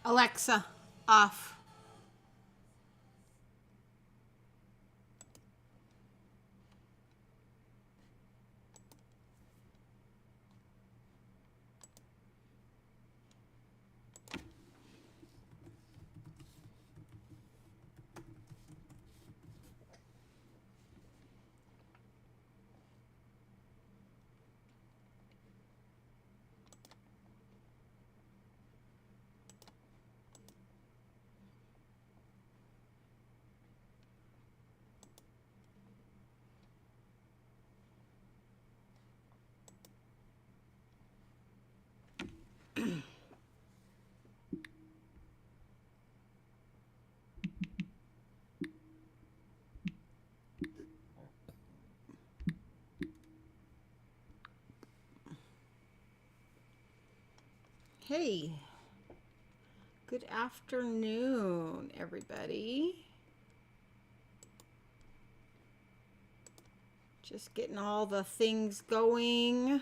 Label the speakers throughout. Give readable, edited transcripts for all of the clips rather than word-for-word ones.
Speaker 1: Alexa, off. Hey, good afternoon, everybody. Just getting all the things going.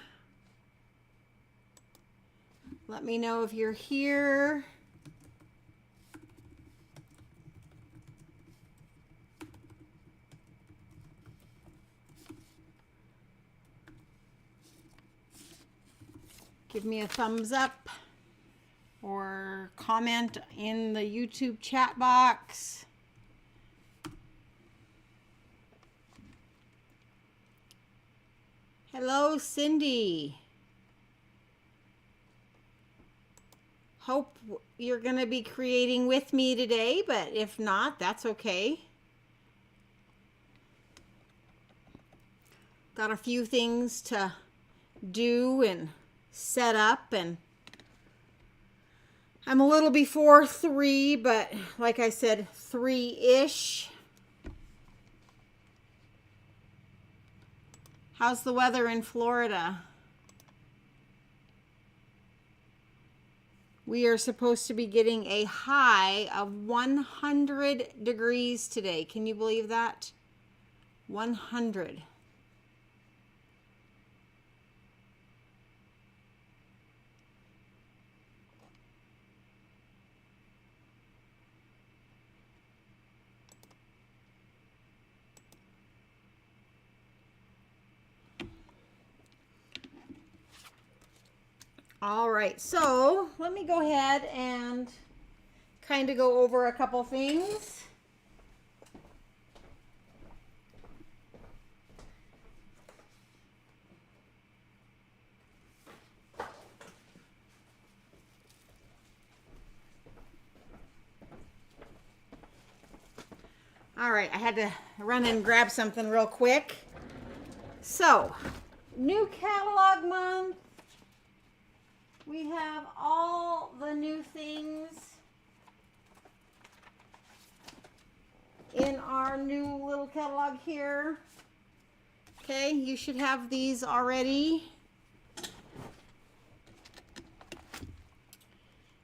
Speaker 1: Let me know if you're here. Give me a thumbs up or comment in the YouTube chat box. Hello, Cindy. Hope you're going to be creating with me today, but if not, that's okay. Got a few things to do and set up, and I'm a little before 3, but like I said, 3-ish. How's the weather in Florida? We are supposed to be getting a high of 100 degrees today. Can you believe that? 100. All right, so let me go ahead and kind of go over a couple things. All right, I had to run and grab something real quick. So, new catalog month. We have all the new things in our new little catalog here. Okay, you should have these already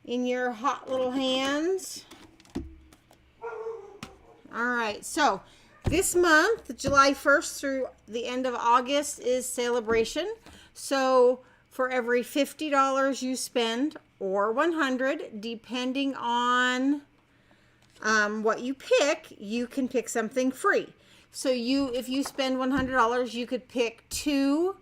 Speaker 1: in your hot little hands. All right, so this month, July 1st through the end of August, is celebration. So for every $50 you spend, or $100, depending on what you pick, you can pick something free. So if you spend $100, you could pick 2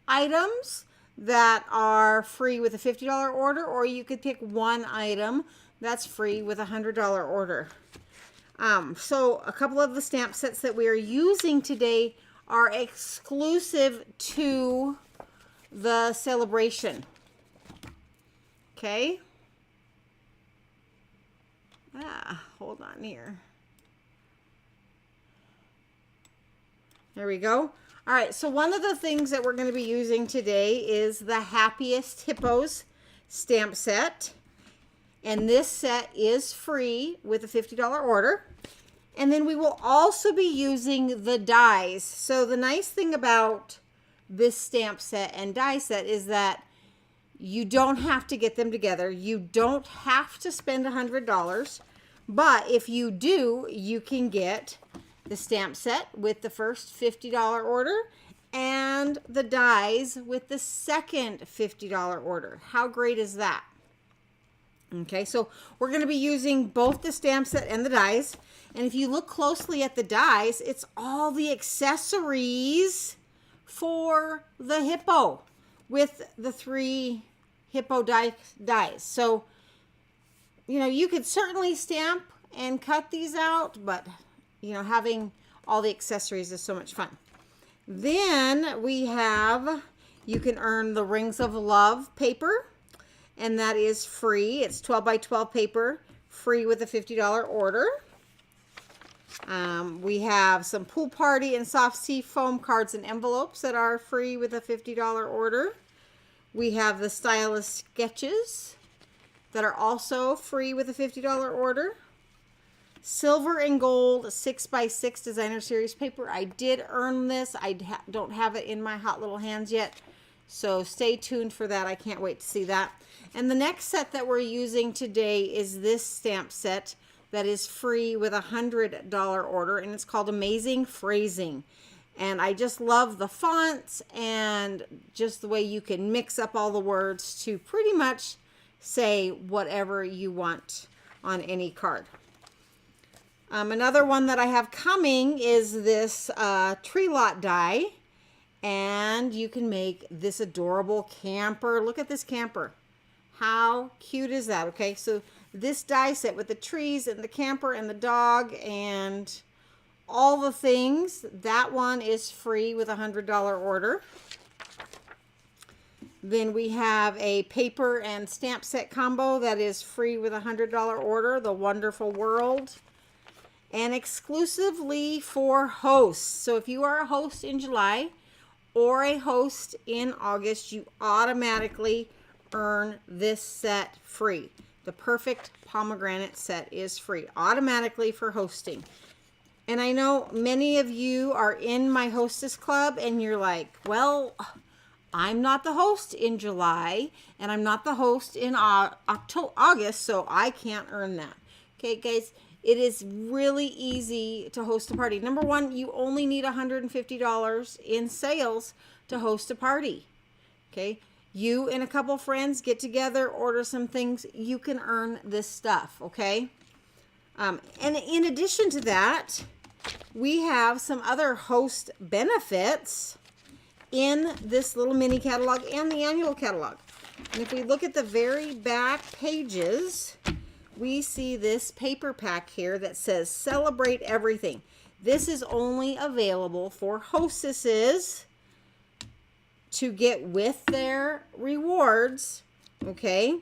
Speaker 1: items that are free with a $50 order, or you could pick 1 item that's free with a $100 order. So a couple of the stamp sets that we are using today are exclusive to the celebration. Okay. Hold on here. There we go. All right, so one of the things that we're going to be using today is the Happiest Hippos stamp set. And this set is free with a $50 order. And then we will also be using the dies. So the nice thing about this stamp set and die set is that you don't have to get them together. You don't have to spend $100. But if you do, you can get the stamp set with the first $50 order and the dies with the second $50 order. How great is that? Okay, so we're going to be using both the stamp set and the dies. And if you look closely at the dies, it's all the accessories for the hippo with the 3 hippo dies. So, you know, you could certainly stamp and cut these out, but, you know, having all the accessories is so much fun. Then we have, you can earn the Rings of Love paper, and that is free. It's 12 by 12 paper, free with a $50 order. We have some pool party and soft sea foam cards and envelopes that are free with a $50 order. We have the stylus sketches that are also free with a $50 order. Silver and gold 6 by 6 designer series paper. I did earn this. I don't have it in my hot little hands yet, so stay tuned for that. I can't wait to see that. And the next set that we're using today is this stamp set that is free with a $100 order, and it's called Amazing Phrasing. And I just love the fonts and just the way you can mix up all the words to pretty much say whatever you want on any card. Another one that I have coming is this tree lot die, and you can make this adorable camper. Look at this camper. How cute is that? Okay, so this die set with the trees and the camper and the dog and all the things, that one is free with a $100 order. Then we have a paper and stamp set combo that is free with a $100 order, The Wonderful World, and exclusively for hosts. So if you are a host in July or a host in August, you automatically earn this set free. The Perfect Pomegranate set is free automatically for hosting. And I know many of you are in my Hostess Club and you're like, well, I'm not the host in July and I'm not the host in August, so I can't earn that. Okay, guys, it is really easy to host a party. Number one, you only need $150 in sales to host a party. Okay, you and a couple friends get together, order some things, you can earn this stuff, okay? And in addition to that, we have some other host benefits in this little mini catalog and the annual catalog. And if we look at the very back pages, we see this paper pack here that says Celebrate Everything. This is only available for hostesses to get with their rewards, okay?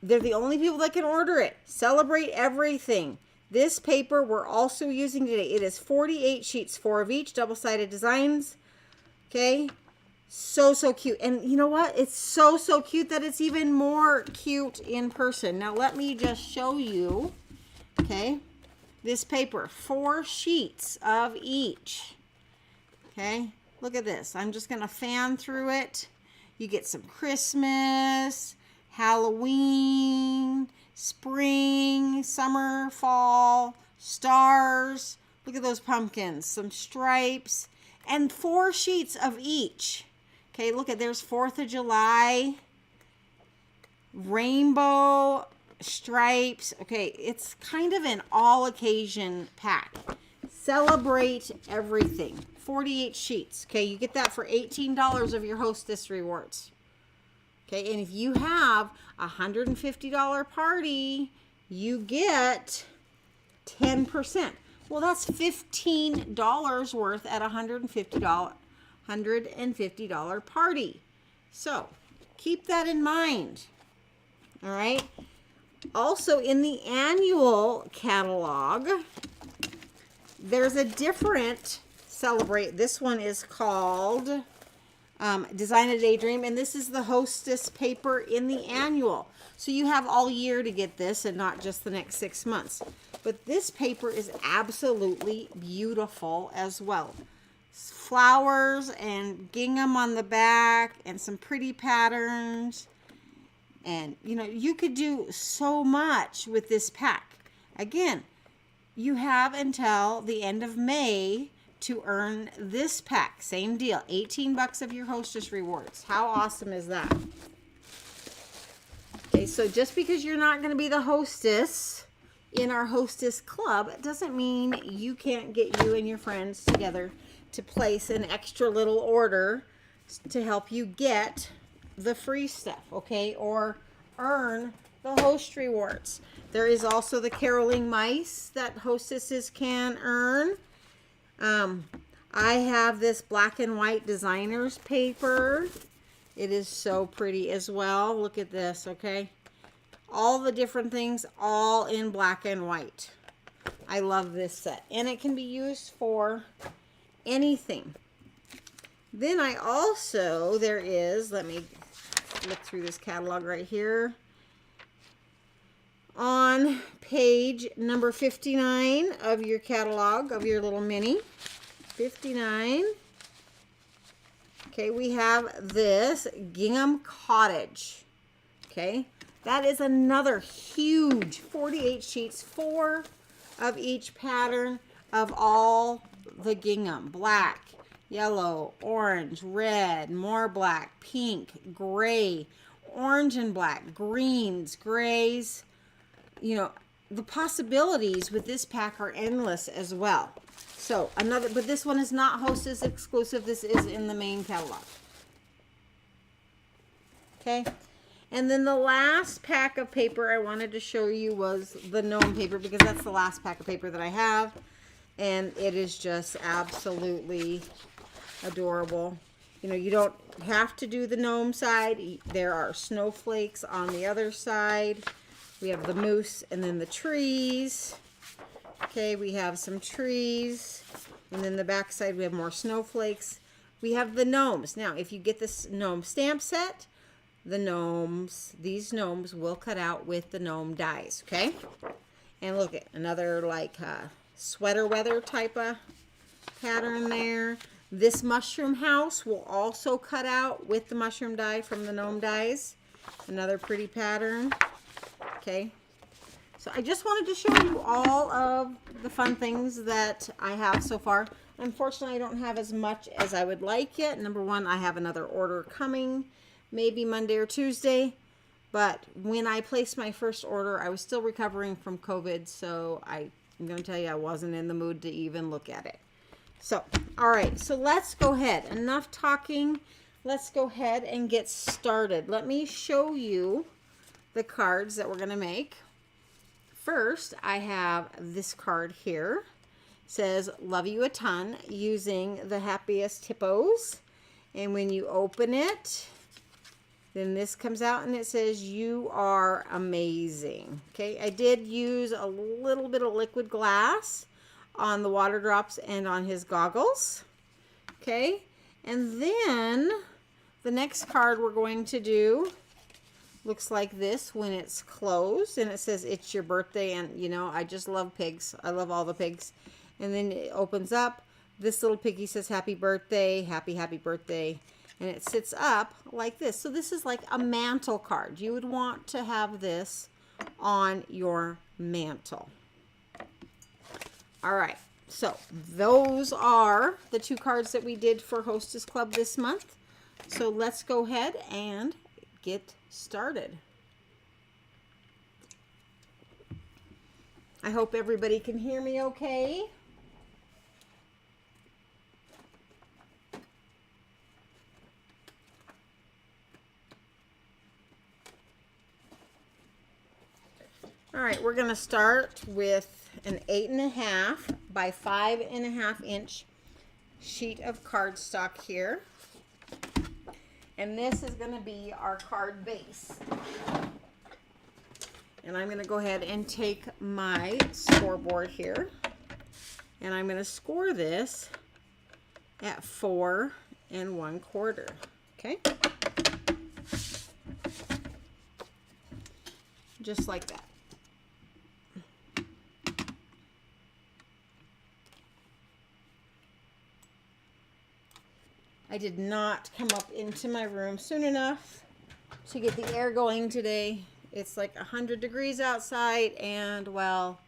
Speaker 1: They're the only people that can order it. Celebrate Everything. This paper we're also using today. It is 48 sheets, 4 of each, double-sided designs, okay? So cute. And you know what? It's so cute that it's even more cute in person. Now let me just show you, okay, this paper, 4 sheets of each, okay? Look at this. I'm just going to fan through it. You get some Christmas, Halloween, spring, summer, fall, stars. Look at those pumpkins, some stripes, and 4 sheets of each. Okay, look at, there's 4th of July, rainbow, stripes. Okay, it's kind of an all occasion pack. Celebrate Everything. 48 sheets. Okay, you get that for $18 of your Hostess rewards. Okay, and if you have a $150 party, you get 10%. Well, that's $15 worth at a $150 party. So keep that in mind. All right. Also, in the annual catalog, there's a different Celebrate. This one is called Design a Daydream, and this is the Hostess paper in the annual. So you have all year to get this and not just the next 6 months. But this paper is absolutely beautiful as well. Flowers and gingham on the back and some pretty patterns. And, you know, you could do so much with this pack. Again, you have until the end of May to earn this pack. Same deal, 18 bucks of your Hostess rewards. How awesome is that? Okay, Okay, so just because you're not going to be the hostess in our hostess club, it doesn't mean you can't get you and your friends together to place an extra little order to help you get the free stuff, okay? Or earn the host rewards. There is also the caroling mice that hostesses can earn. I have this black and white designer's paper. It is so pretty as well. Look at this, okay? All the different things, all in black and white. I love this set. And it can be used for anything. Then I also, there is, let me look through this catalog right here. On page number 59 of your catalog, of your little mini. 59. Okay, we have this Gingham Cottage. Okay, that is another huge 48 sheets, 4 of each pattern of all the gingham. Black, yellow, orange, red, more black, pink, gray, orange and black, greens, grays. You know, the possibilities with this pack are endless as well. So another, but this one is not Hostess exclusive. This is in the main catalog. Okay. And then the last pack of paper I wanted to show you was the gnome paper, because that's the last pack of paper that I have. And it is just absolutely adorable. You know, you don't have to do the gnome side. There are snowflakes on the other side. We have the moose and then the trees. Okay, we have some trees. And then the back side we have more snowflakes. We have the gnomes. Now, if you get this gnome stamp set, the gnomes, these gnomes will cut out with the gnome dies, okay? And look at another like sweater weather type of pattern there. This mushroom house will also cut out with the mushroom die from the gnome dies. Another pretty pattern. Okay, so I just wanted to show you all of the fun things that I have so far. Unfortunately, I don't have as much as I would like yet. Number one, I have another order coming, maybe Monday or Tuesday. But when I placed my first order, I was still recovering from COVID, so I'm going to tell you I wasn't in the mood to even look at it. So, all right, so let's go ahead. Enough talking. Let's go ahead and get started. Let me show you the cards that we're going to make. First, I have this card here. It says, love you a ton, using the happiest hippos. And when you open it, then this comes out and it says, you are amazing. Okay, I did use a little bit of liquid glass on the water drops and on his goggles. Okay, and then the next card we're going to do looks like this when it's closed, and it says it's your birthday. And you know, I just love pigs. I love all the pigs. And then it opens up. This little piggy says happy birthday, happy birthday, and it sits up like this. So this is like a mantle card. You would want to have this on your mantle. All right, so those are the 2 cards that we did for Hostess Club this month. So let's go ahead and get started. I hope everybody can hear me okay. All right, we're going to start with an 8.5 by 5.5 inch sheet of cardstock here. And this is going to be our card base. And I'm going to go ahead and take my scoreboard here. And I'm going to score this at 4 1/4. Okay? Just like that. I did not come up into my room soon enough to get the air going today. It's like 100 degrees outside, and well,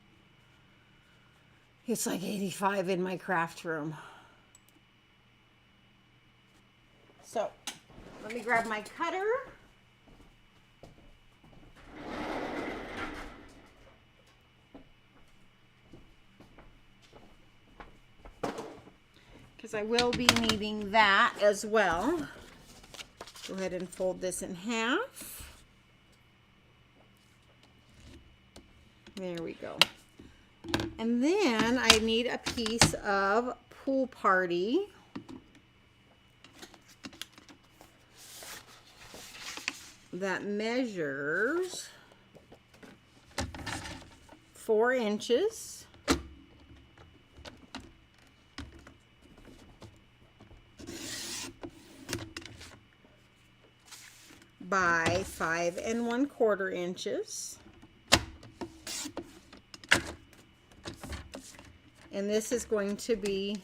Speaker 1: it's like 85 in my craft room. So let me grab my cutter. because I will be needing that as well. Go ahead and fold this in half. There we go. And then I need a piece of Pool Party. That measures 4 inches by 5 1/4 inches. And this is going to be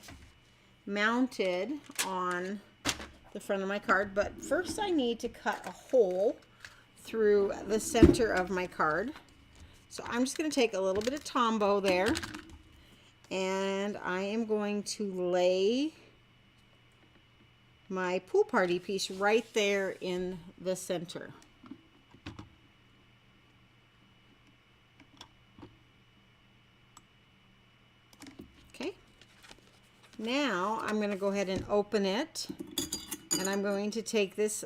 Speaker 1: mounted on the front of my card, but first I need to cut a hole through the center of my card. So I'm just going to take a little bit of Tombow there, and I am going to lay my Pool Party piece right there in the center. Okay. Now I'm going to go ahead and open it. And I'm going to take this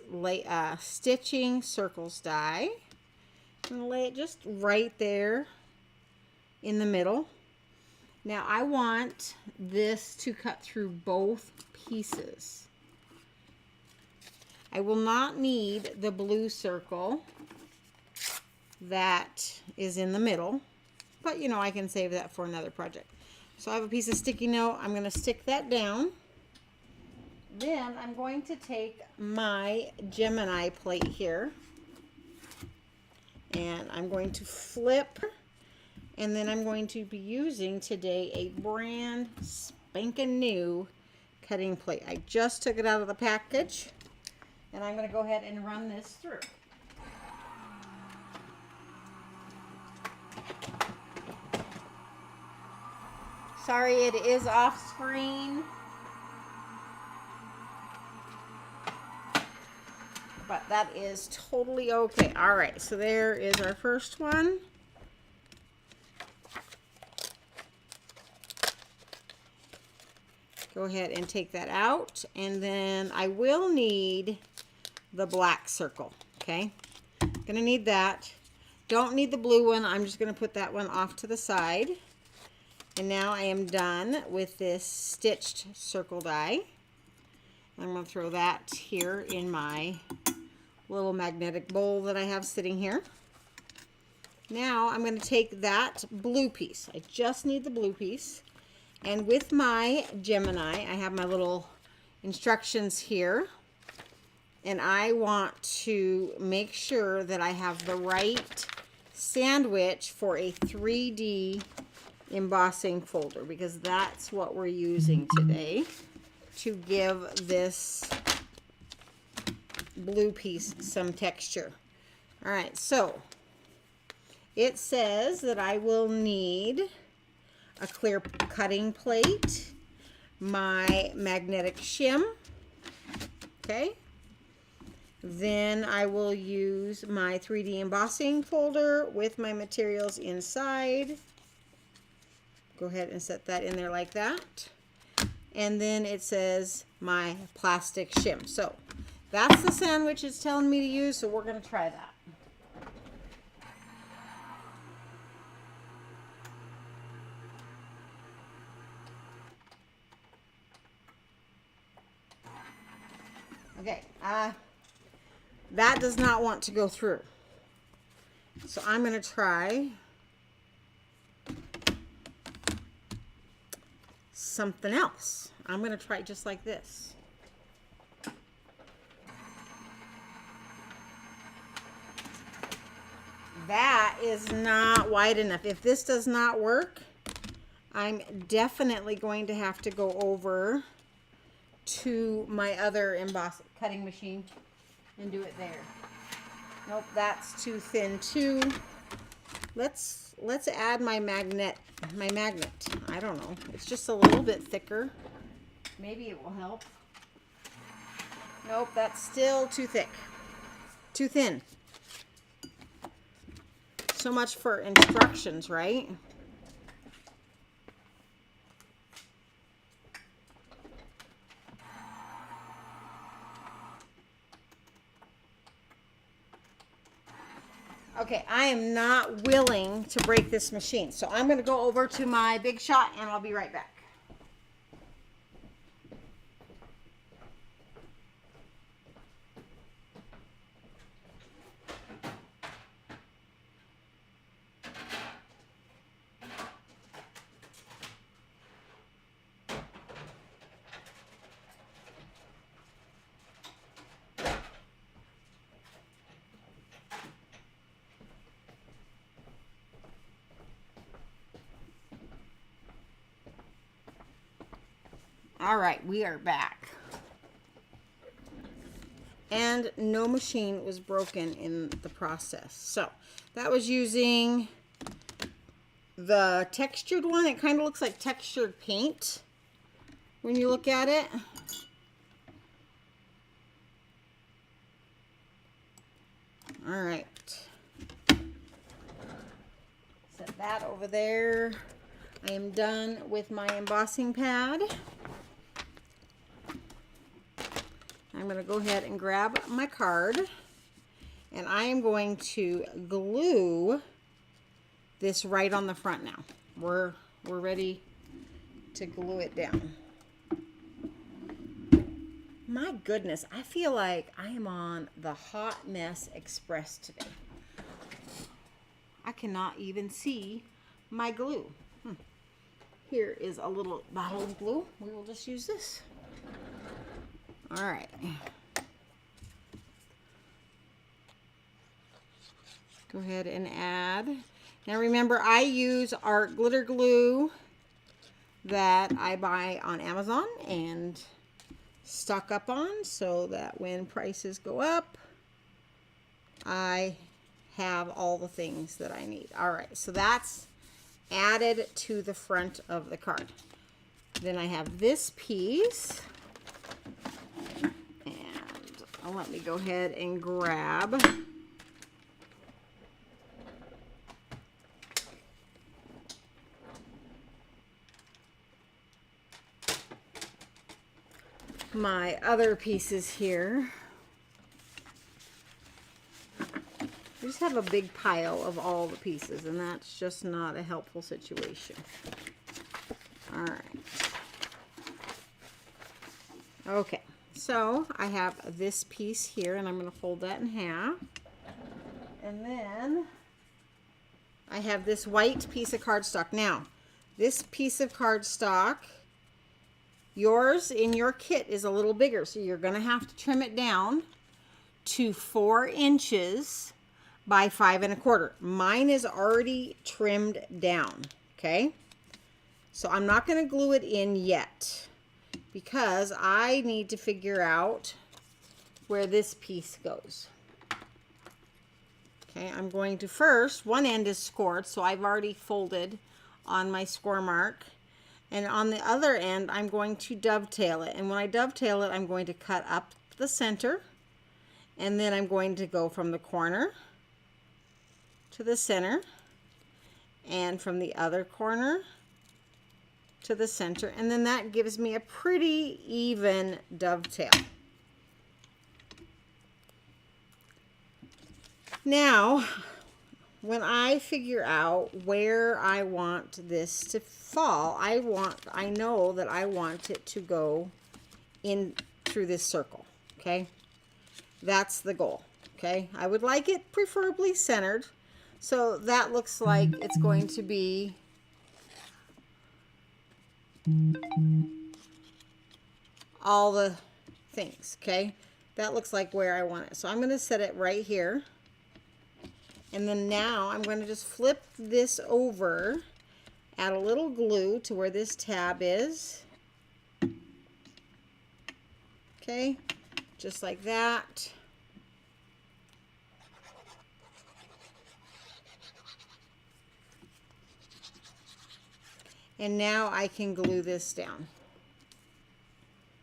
Speaker 1: stitching circles die and lay it just right there in the middle. Now I want this to cut through both pieces. I will not need the blue circle that is in the middle, but you know, I can save that for another project. So I have a piece of sticky note. I'm going to stick that down. Then I'm going to take my Gemini plate here, and I'm going to flip, and then I'm going to be using today a brand spanking new cutting plate. I just took it out of the package, and I'm going to go ahead and run this through. Sorry, it is off screen. But that is totally okay. All right, so there is our first one. Go ahead and take that out. And then I will need the black circle, okay? Gonna need that. Don't need the blue one. I'm just gonna put that one off to the side. And now I am done with this stitched circle die. I'm going to throw that here in my little magnetic bowl that I have sitting here. Now I'm going to take that blue piece. I just need the blue piece. And with my Gemini, I have my little instructions here. And I want to make sure that I have the right sandwich for a 3D embossing folder, because that's what we're using today to give this blue piece some texture. All right, so it says that I will need a clear cutting plate, my magnetic shim, okay? Then I will use my 3D embossing folder with my materials inside. Go ahead and set that in there like that. And then it says my plastic shim. So that's the sandwich it's telling me to use, so we're going to try that. Okay, that does not want to go through. So I'm going to try something else. I'm going to try it just like this. That is not wide enough. If this does not work, I'm definitely going to have to go over to my other cutting machine and do it there. Nope, that's too thin too. Let's add my magnet. I don't know. It's just a little bit thicker. Maybe it will help. Nope, that's still too thick. Too thin. So much for instructions, right? Okay, I am not willing to break this machine. So I'm going to go over to my Big Shot and I'll be right back. All right, we are back. And no machine was broken in the process. So that was using the textured one. It kind of looks like textured paint when you look at it. All right. Set that over there. I am done with my embossing pad. I'm going to go ahead and grab my card, and I am going to glue this right on the front now. We're ready to glue it down. My goodness, I feel like I am on the Hot Mess Express today. I cannot even see my glue. Here is a little bottle of glue. We will just use this. All right. Go ahead and add. Now remember, I use art glitter glue that I buy on Amazon and stock up on so that when prices go up, I have all the things that I need. All right, so that's added to the front of the card. Then I have this piece. Let me go ahead and grab my other pieces here. I just have a big pile of all the pieces, and that's just not a helpful situation. All right. Okay. So I have this piece here, and I'm going to fold that in half. And then I have this white piece of cardstock. Now, this piece of cardstock, yours in your kit is a little bigger, so you're going to have to trim it down to 4 inches by 5 1/4. Mine is already trimmed down, okay? So I'm not going to glue it in yet, because I need to figure out where this piece goes. Okay, I'm going to first, one end is scored, so I've already folded on my score mark. And on the other end, I'm going to dovetail it. And when I dovetail it, I'm going to cut up the center. And then I'm going to go from the corner to the center. And from the other corner to the center, and then that gives me a pretty even dovetail. Now, when I figure out where I want this to fall, I know that I want it to go in through this circle, okay? That's the goal, okay? I would like it preferably centered, so that looks like it's going to be all the things, okay? That looks like where I want it. So I'm going to set it right here. And then now I'm going to just flip this over, add a little glue to where this tab is. Okay, just like that. And now I can glue this down.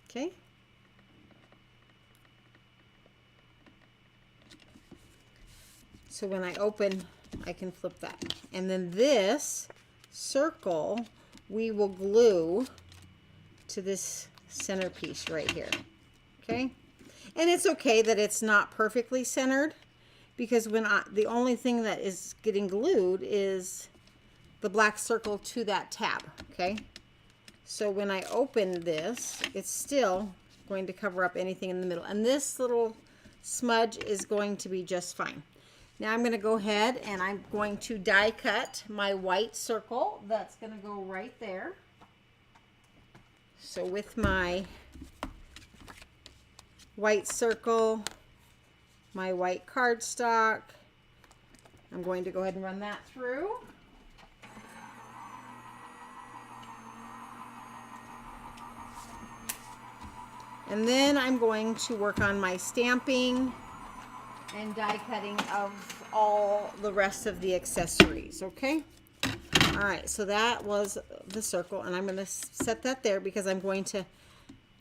Speaker 1: Okay. So when I open, I can flip that. And then this circle, we will glue to this centerpiece right here. Okay. And it's okay that it's not perfectly centered, because the only thing that is getting glued is the black circle to that tab, okay? So when I open this, it's still going to cover up anything in the middle. And this little smudge is going to be just fine. Now I'm going to go ahead and I'm going to die cut my white circle. That's going to go right there. So with my white circle, my white cardstock, I'm going to go ahead and run that through. And then I'm going to work on my stamping and die cutting of all the rest of the accessories, okay? All right, so that was the circle, and I'm going to set that there because I'm going to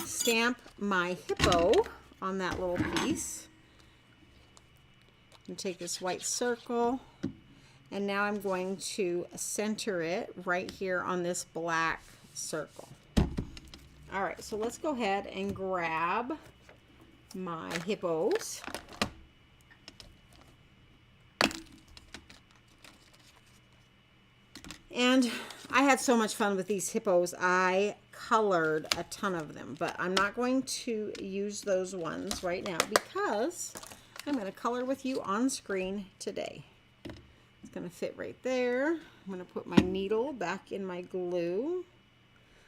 Speaker 1: stamp my hippo on that little piece. And take this white circle, and now I'm going to center it right here on this black circle. All right, so let's go ahead and grab my hippos. And I had so much fun with these hippos. I colored a ton of them, but I'm not going to use those ones right now because I'm going to color with you on screen today. It's going to fit right there. I'm going to put my needle back in my glue.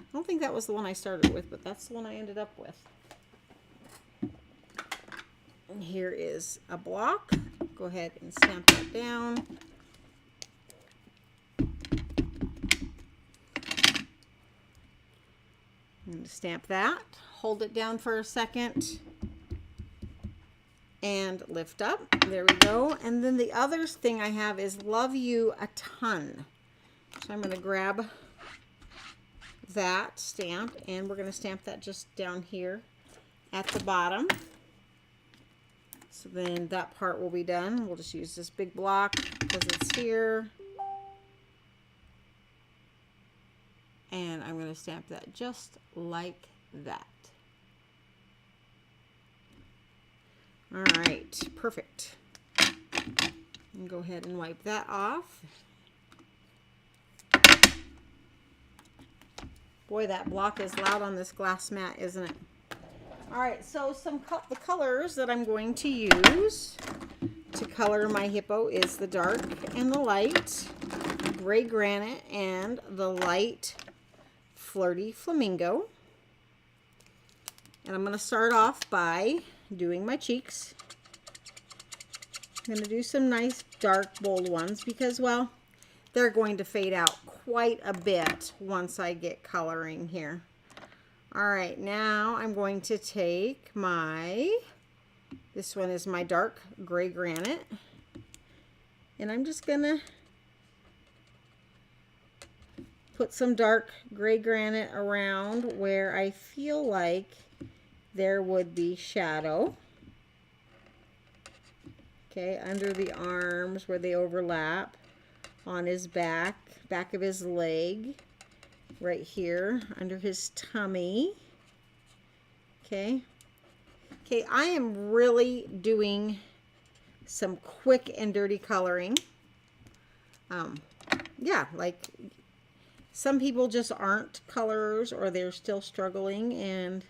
Speaker 1: I don't think that was the one I started with, but that's the one I ended up with. And here is a block. Go ahead and stamp that down. I'm going to stamp that, hold it down for a second, and lift up. There we go. And then the other thing I have is Love You a Ton. So I'm going to grab that stamp, and we're going to stamp that just down here at the bottom. So then that part will be done. We'll just use this big block because it's here. And I'm going to stamp that just like that. All right, perfect. And go ahead and wipe that off. Boy, that block is loud on this glass mat, isn't it? All right, so the colors that I'm going to use to color my hippo is the dark and the light, gray granite, and the light flirty flamingo. And I'm going to start off by doing my cheeks. I'm going to do some nice dark bold ones because, well, they're going to fade out quite a bit once I get coloring here. All right, now I'm going to take this one is my dark gray granite, and I'm just going to put some dark gray granite around where I feel like there would be shadow. Okay, under the arms where they overlap, on his back of his leg, right here, under his tummy. Okay. Okay, I am really doing some quick and dirty coloring. Yeah, like some people just aren't colorers or they're still struggling, and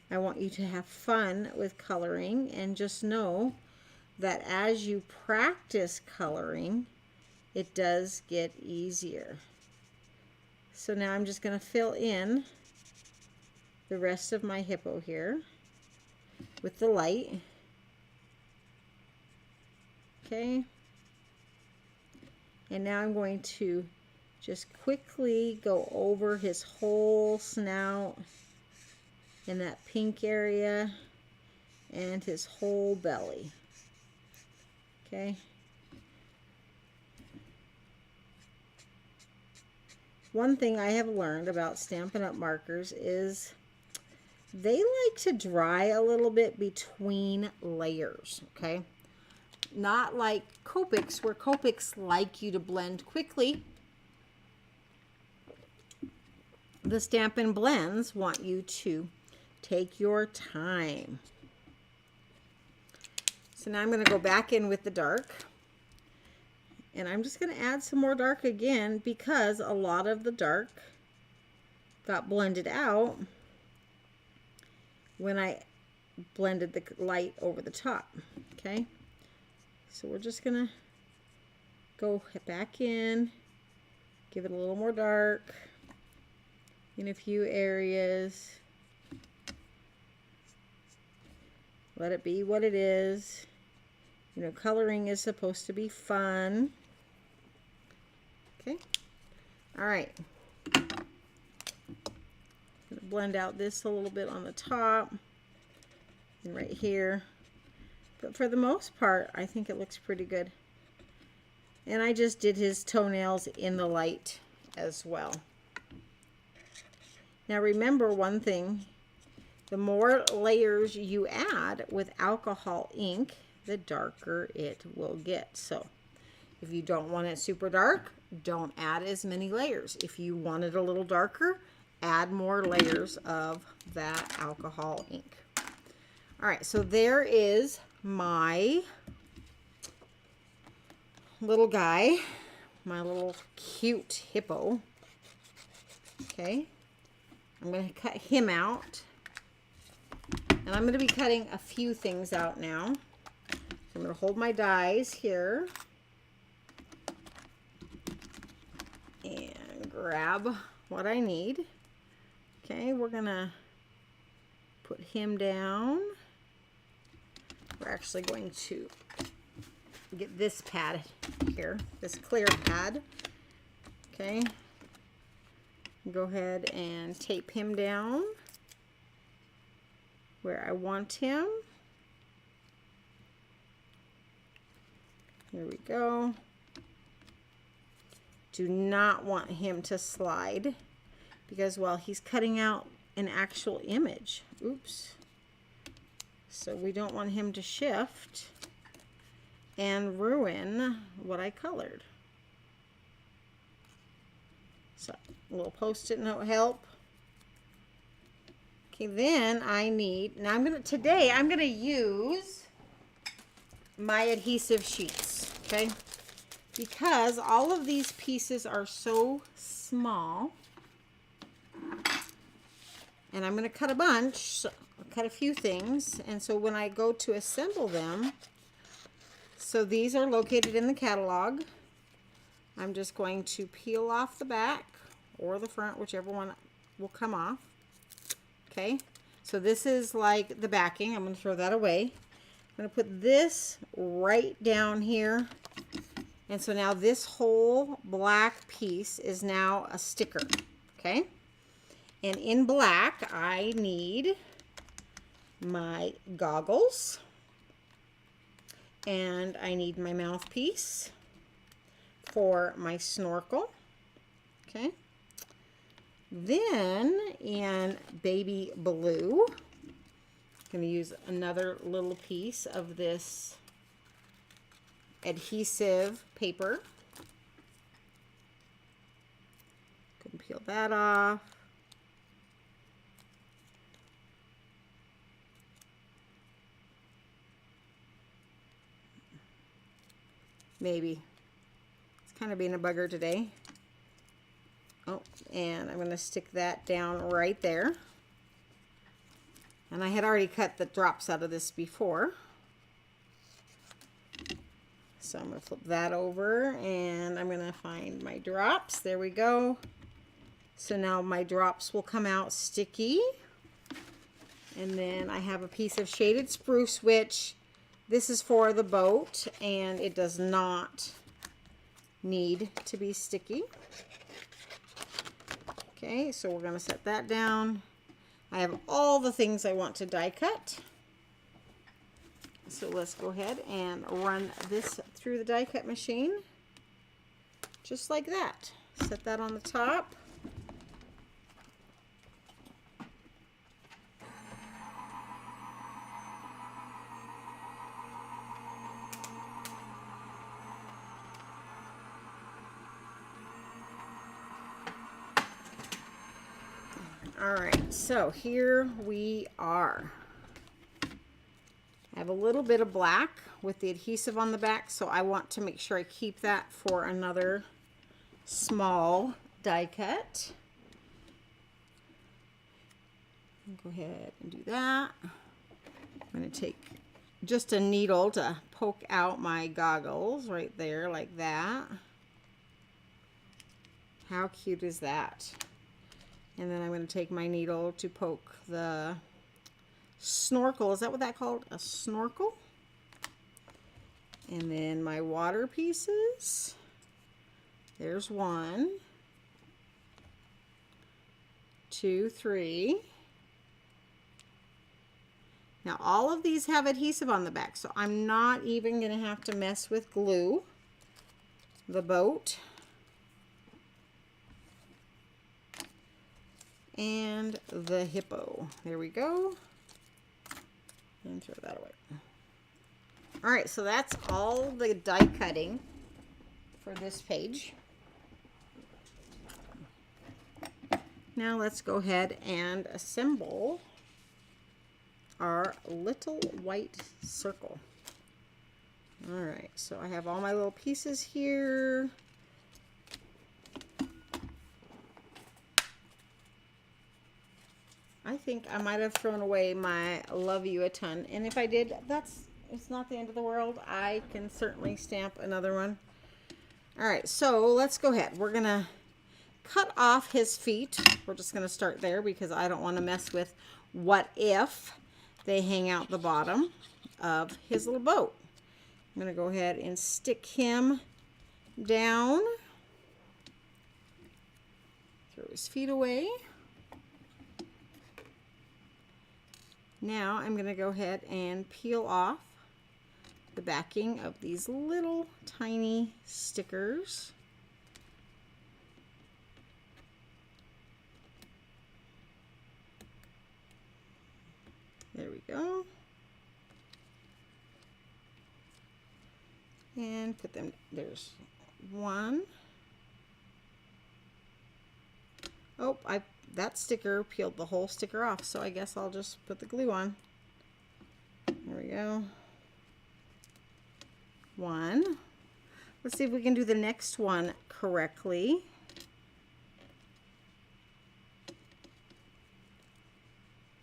Speaker 1: I want you to have fun with coloring and just know that as you practice coloring, it does get easier. So now I'm just going to fill in the rest of my hippo here with the light. Okay. And now I'm going to just quickly go over his whole snout in that pink area and his whole belly. Okay. One thing I have learned about Stampin' Up! Markers is they like to dry a little bit between layers, okay? Not like Copics, where Copics like you to blend quickly. The Stampin' Blends want you to take your time. So now I'm going to go back in with the dark. And I'm just going to add some more dark again because a lot of the dark got blended out when I blended the light over the top. Okay, so we're just going to go back in, give it a little more dark in a few areas. Let it be what it is. You know, coloring is supposed to be fun. Okay. All right. I'm going to blend out this a little bit on the top and right here. But for the most part, I think it looks pretty good. And I just did his toenails in the light as well. Now remember one thing, the more layers you add with alcohol ink, the darker it will get. So if you don't want it super dark, don't add as many layers. If you want it a little darker, add more layers of that alcohol ink. All right, so there is my little guy, my little cute hippo. Okay, I'm going to cut him out. And I'm going to be cutting a few things out now. So I'm going to hold my dies here and grab what I need. Okay, we're going to put him down. We're actually going to get this pad here, this clear pad. Okay, go ahead and tape him down where I want him. Here we go. Do not want him to slide because, well, he's cutting out an actual image. Oops. So we don't want him to shift and ruin what I colored. So a little post-it note help. Okay, then I need, now today I'm gonna use my adhesive sheets, okay? Because all of these pieces are so small, and I'm gonna cut a bunch, so I'll cut a few things, and so when I go to assemble them, so these are located in the catalog. I'm just going to peel off the back or the front, whichever one will come off. Okay, so this is like the backing. I'm going to throw that away. I'm going to put this right down here. And so now this whole black piece is now a sticker. Okay, and in black I need my goggles and I need my mouthpiece for my snorkel. Okay. Then in baby blue, I'm going to use another little piece of this adhesive paper. Go and peel that off. Maybe. It's kind of being a bugger today. Oh, and I'm going to stick that down right there. And I had already cut the drops out of this before. So I'm going to flip that over and I'm going to find my drops. There we go. So now my drops will come out sticky. And then I have a piece of shaded spruce, which this is for the boat and it does not need to be sticky. Okay, so we're going to set that down. I have all the things I want to die cut. So let's go ahead and run this through the die cut machine. Just like that. Set that on the top. All right, so here we are. I have a little bit of black with the adhesive on the back, so I want to make sure I keep that for another small die cut. Go ahead and do that. I'm going to take just a needle to poke out my goggles right there like that. How cute is that? And then I'm going to take my needle to poke the snorkel. Is that what that's called? A snorkel? And then my water pieces. There's 1, 2, 3. Now all of these have adhesive on the back, so I'm not even going to have to mess with glue. The boat. And the hippo. There we go. And throw that away. All right, so that's all the die cutting for this page. Now let's go ahead and assemble our little white circle. All right, so I have all my little pieces here. I think I might have thrown away my love you a ton, and if I did, it's not the end of the world. I can certainly stamp another one. All right, so let's go ahead. We're gonna cut off his feet. We're just gonna start there because I don't want to mess with what if they hang out the bottom of his little boat. I'm gonna go ahead and stick him down. Throw his feet away. Now I'm going to go ahead and peel off the backing of these little tiny stickers. There we go. And put them, there's 1. Oh, that sticker peeled the whole sticker off, so I guess I'll just put the glue on. There we go. 1. Let's see if we can do the next one correctly.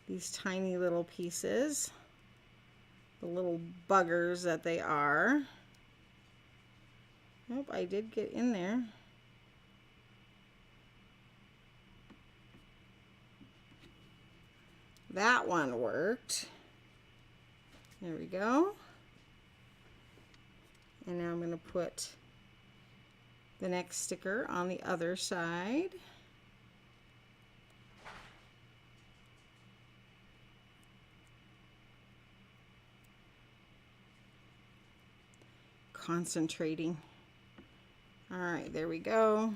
Speaker 1: These tiny little pieces, the little buggers that they are. Nope, I did get in there. That one worked. There we go. And now I'm going to put the next sticker on the other side. Concentrating. All right, there we go.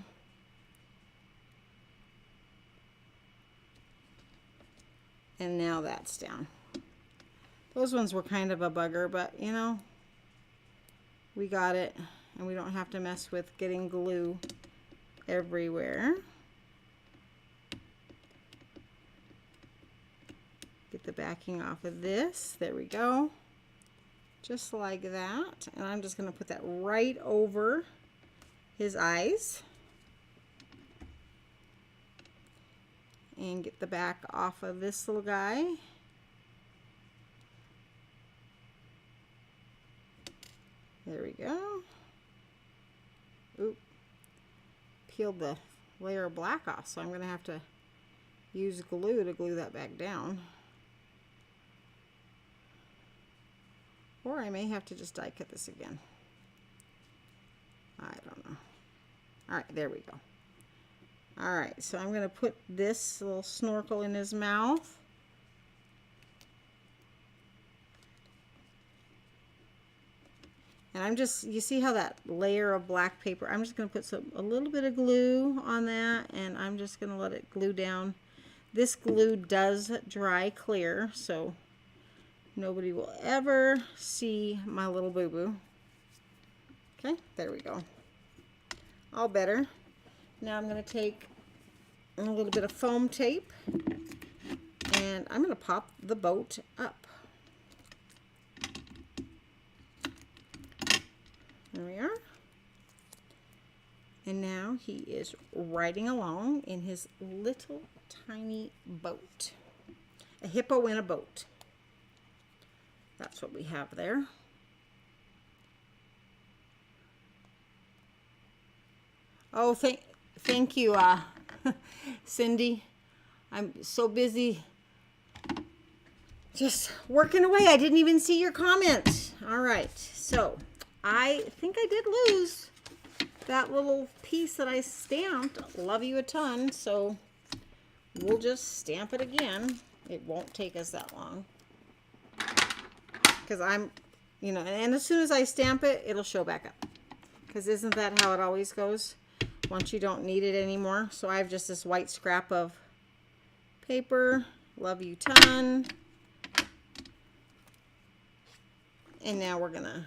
Speaker 1: And now that's down. Those ones were kind of a bugger, but you know, we got it, and we don't have to mess with getting glue everywhere. Get the backing off of this. There we go. Just like that. And I'm just going to put that right over his eyes. And get the back off of this little guy. There we go. Oop. Peeled the layer of black off, so I'm going to have to use glue to glue that back down. Or I may have to just die cut this again. I don't know. All right, there we go. All right, so I'm going to put this little snorkel in his mouth. And I'm just, you see how that layer of black paper, I'm just going to put a little bit of glue on that, and I'm just going to let it glue down. This glue does dry clear, so nobody will ever see my little boo-boo. Okay, there we go. All better. Now I'm going to take a little bit of foam tape, and I'm going to pop the boat up. And now he is riding along in his little tiny boat. A hippo in a boat. That's what we have there. Oh, thank you, Cindy. I'm so busy just working away. I didn't even see your comment. All right, so I think I did lose that little piece that I stamped. Love you a ton, so we'll just stamp it again. It won't take us that long. Because I'm, you know, and as soon as I stamp it, it'll show back up. Because isn't that how it always goes? Once you don't need it anymore. So I have just this white scrap of paper. Love you ton. And now we're going to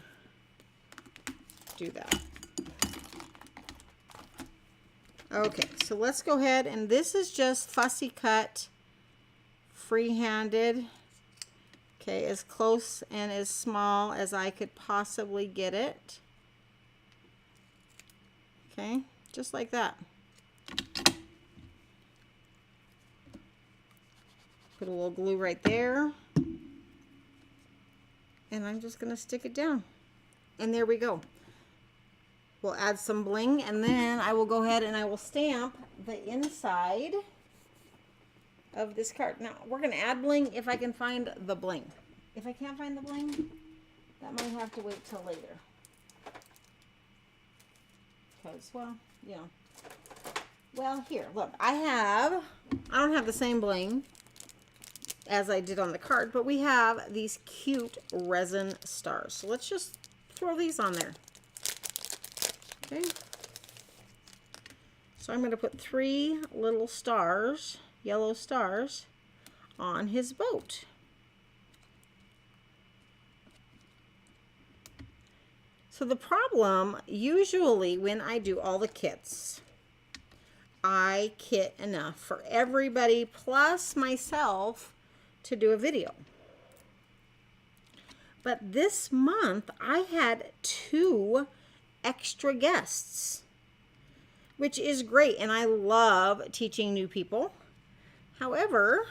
Speaker 1: do that. Okay, so let's go ahead, and this is just fussy cut, free-handed. Okay, as close and as small as I could possibly get it. Okay, just like that. Put a little glue right there. And I'm just going to stick it down. And there we go. We'll add some bling, and then I will go ahead and I will stamp the inside of this card. Now, we're going to add bling if I can find the bling. If I can't find the bling, that might have to wait till later. Because, well, you know. Well, here, look. I don't have the same bling as I did on the card, but we have these cute resin stars. So let's just throw these on there. Okay. So I'm going to put 3 little stars, yellow stars, on his boat. So the problem, usually when I do all the kits, I kit enough for everybody plus myself to do a video. But this month I had 2 extra guests, which is great, and I love teaching new people. However,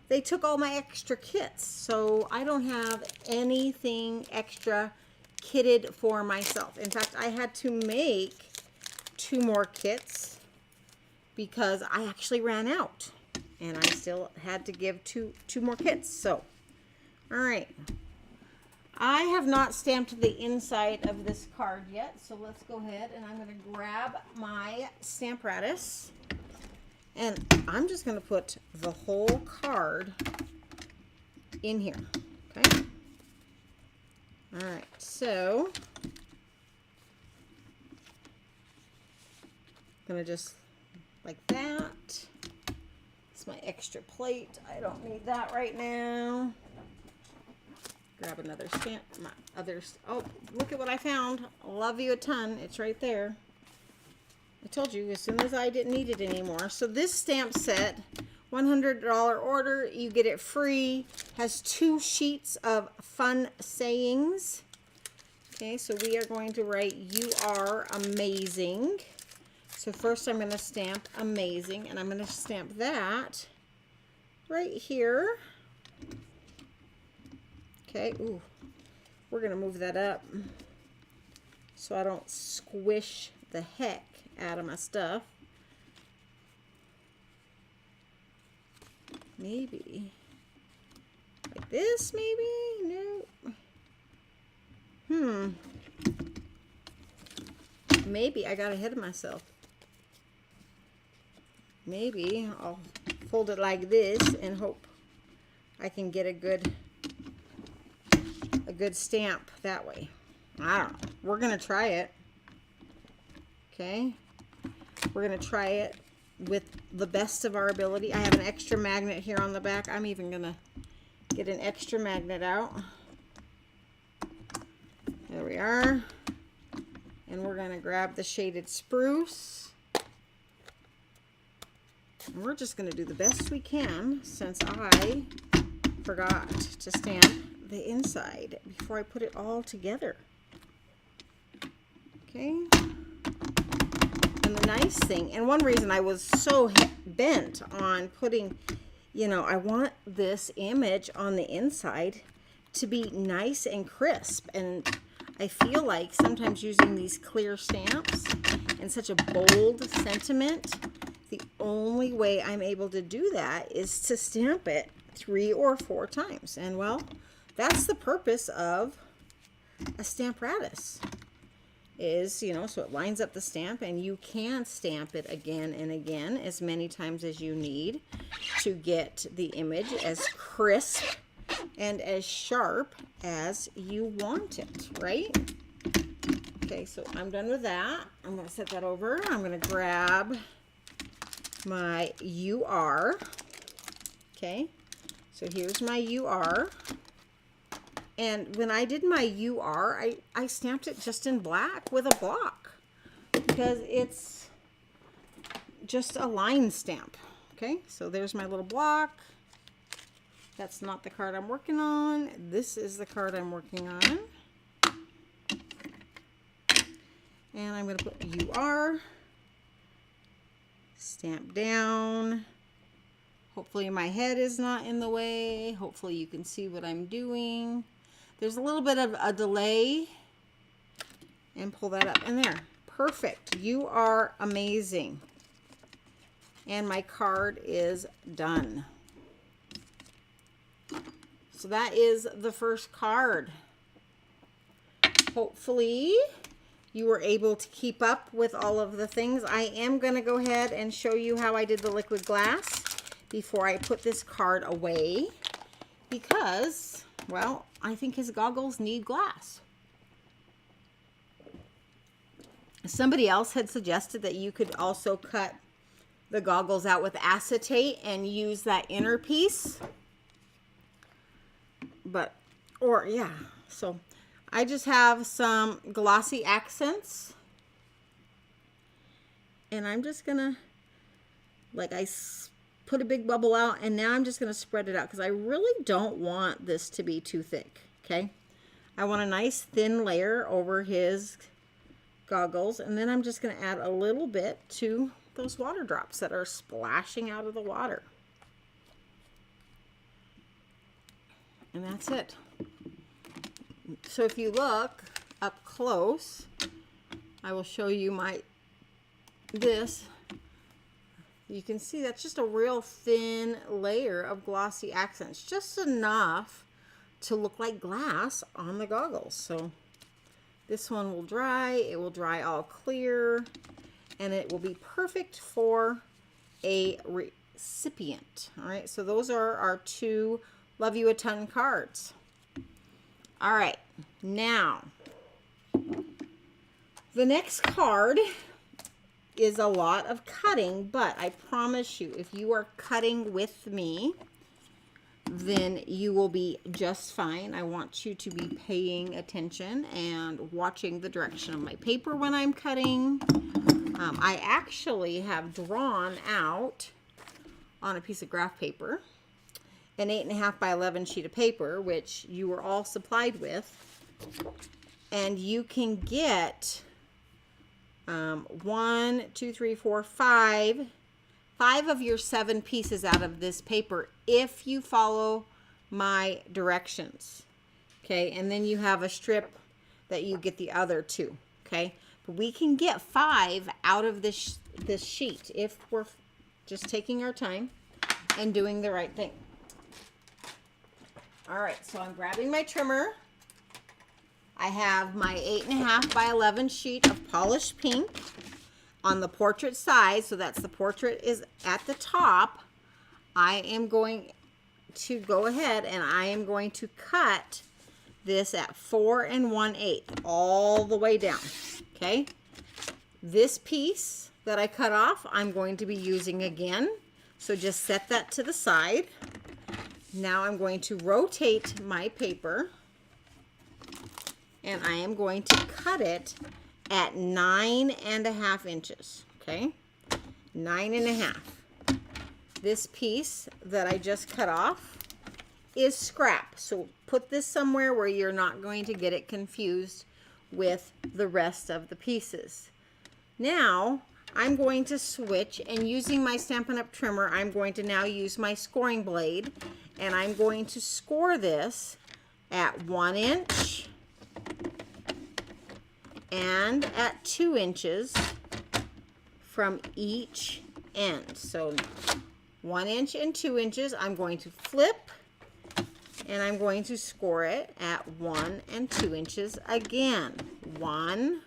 Speaker 1: they took all my extra kits, so I don't have anything extra kitted for myself. In fact, I had to make 2 more kits because I actually ran out, and I still had to give two more kits. So, all right. I have not stamped the inside of this card yet, so let's go ahead and I'm going to grab my Stampratus, and I'm just going to put the whole card in here. Okay. All right. So I'm going to just like that. It's my extra plate. I don't need that right now. Grab another stamp. My others. Oh, look at what I found. Love you a ton. It's right there. I told you as soon as I didn't need it anymore. So this stamp set, $100 order, you get it free. Has 2 sheets of fun sayings. Okay, so we are going to write "You are amazing." So first I'm going to stamp "amazing," and I'm going to stamp that right here. Okay, ooh, we're going to move that up so I don't squish the heck out of my stuff. Maybe like this, maybe? No. Maybe I got ahead of myself. Maybe I'll fold it like this and hope I can get a good stamp that way. I don't know. We're going to try it. Okay. We're going to try it with the best of our ability. I have an extra magnet here on the back. I'm even going to get an extra magnet out. There we are. And we're going to grab the shaded spruce. And we're just going to do the best we can since I forgot to stamp the inside before I put it all together. Okay. And the nice thing, and one reason I was so bent on putting, you know, I want this image on the inside to be nice and crisp. And I feel like sometimes using these clear stamps in such a bold sentiment, the only way I'm able to do that is to stamp it 3 or 4 times. And well, that's the purpose of a Stamparatus. Is, you know, so it lines up the stamp, and you can stamp it again and again as many times as you need to get the image as crisp and as sharp as you want it, right? Okay, so I'm done with that. I'm going to set that over. I'm going to grab my UR. Okay, so here's my UR. And when I did my UR, I stamped it just in black with a block because it's just a line stamp. Okay, so there's my little block. That's not the card I'm working on. This is the card I'm working on. And I'm going to put UR, stamp down. Hopefully my head is not in the way. Hopefully you can see what I'm doing. There's a little bit of a delay, and pull that up, and there, perfect. You are amazing. And my card is done. So that is the first card. Hopefully you were able to keep up with all of the things. I am going to go ahead and show you how I did the liquid glass before I put this card away, because, well, I think his goggles need glass. Somebody else had suggested that you could also cut the goggles out with acetate and use that inner piece. But, or yeah, so I just have some glossy accents. And I'm just gonna, like, put a big bubble out, and now I'm just going to spread it out because I really don't want this to be too thick, okay? I want a nice thin layer over his goggles, and then I'm just going to add a little bit to those water drops that are splashing out of the water. And that's it. So if you look up close, I will show you this. You can see that's just a real thin layer of glossy accents, just enough to look like glass on the goggles. So this one will dry, it will dry all clear, and it will be perfect for a recipient. All right, so those are our 2 Love You a Ton cards. All right, now the next card is a lot of cutting, but I promise you, if you are cutting with me, then you will be just fine. I want you to be paying attention and watching the direction of my paper when I'm cutting. I actually have drawn out on a piece of graph paper an 8.5 by 11 sheet of paper, which you were all supplied with, and you can get 1, 2, 3, 4, 5 of your 7 pieces out of this paper if you follow my directions. Okay, and then you have a strip that you get the other 2. Okay, but we can get 5 out of this sheet if we're just taking our time and doing the right thing. All right, so I'm grabbing my trimmer. I have my 8.5 by 11 sheet of polished pink on the portrait side. So that's the portrait is at the top. I am going to go ahead and I am going to cut this at 4 1/8 all the way down. Okay. This piece that I cut off, I'm going to be using again. So just set that to the side. Now I'm going to rotate my paper, and I am going to cut it at 9.5 inches, okay? 9.5. This piece that I just cut off is scrap, so put this somewhere where you're not going to get it confused with the rest of the pieces. Now, I'm going to switch, and using my Stampin' Up! Trimmer, I'm going to now use my scoring blade, and I'm going to score this at 1 inch and at 2 inches from each end. So 1 inch and 2 inches, I'm going to flip, and I'm going to score it at 1 and 2 inches again. 1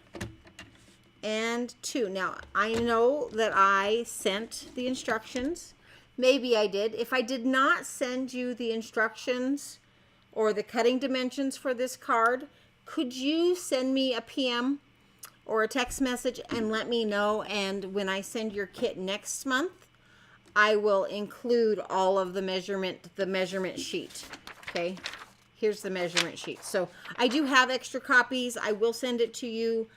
Speaker 1: and 2. Now, I know that I sent the instructions. Maybe I did. If I did not send you the instructions or the cutting dimensions for this card, could you send me a PM or a text message and let me know? And when I send your kit next month, I will include all of the measurement sheet. Okay, here's the measurement sheet. So I do have extra copies. I will send it to you.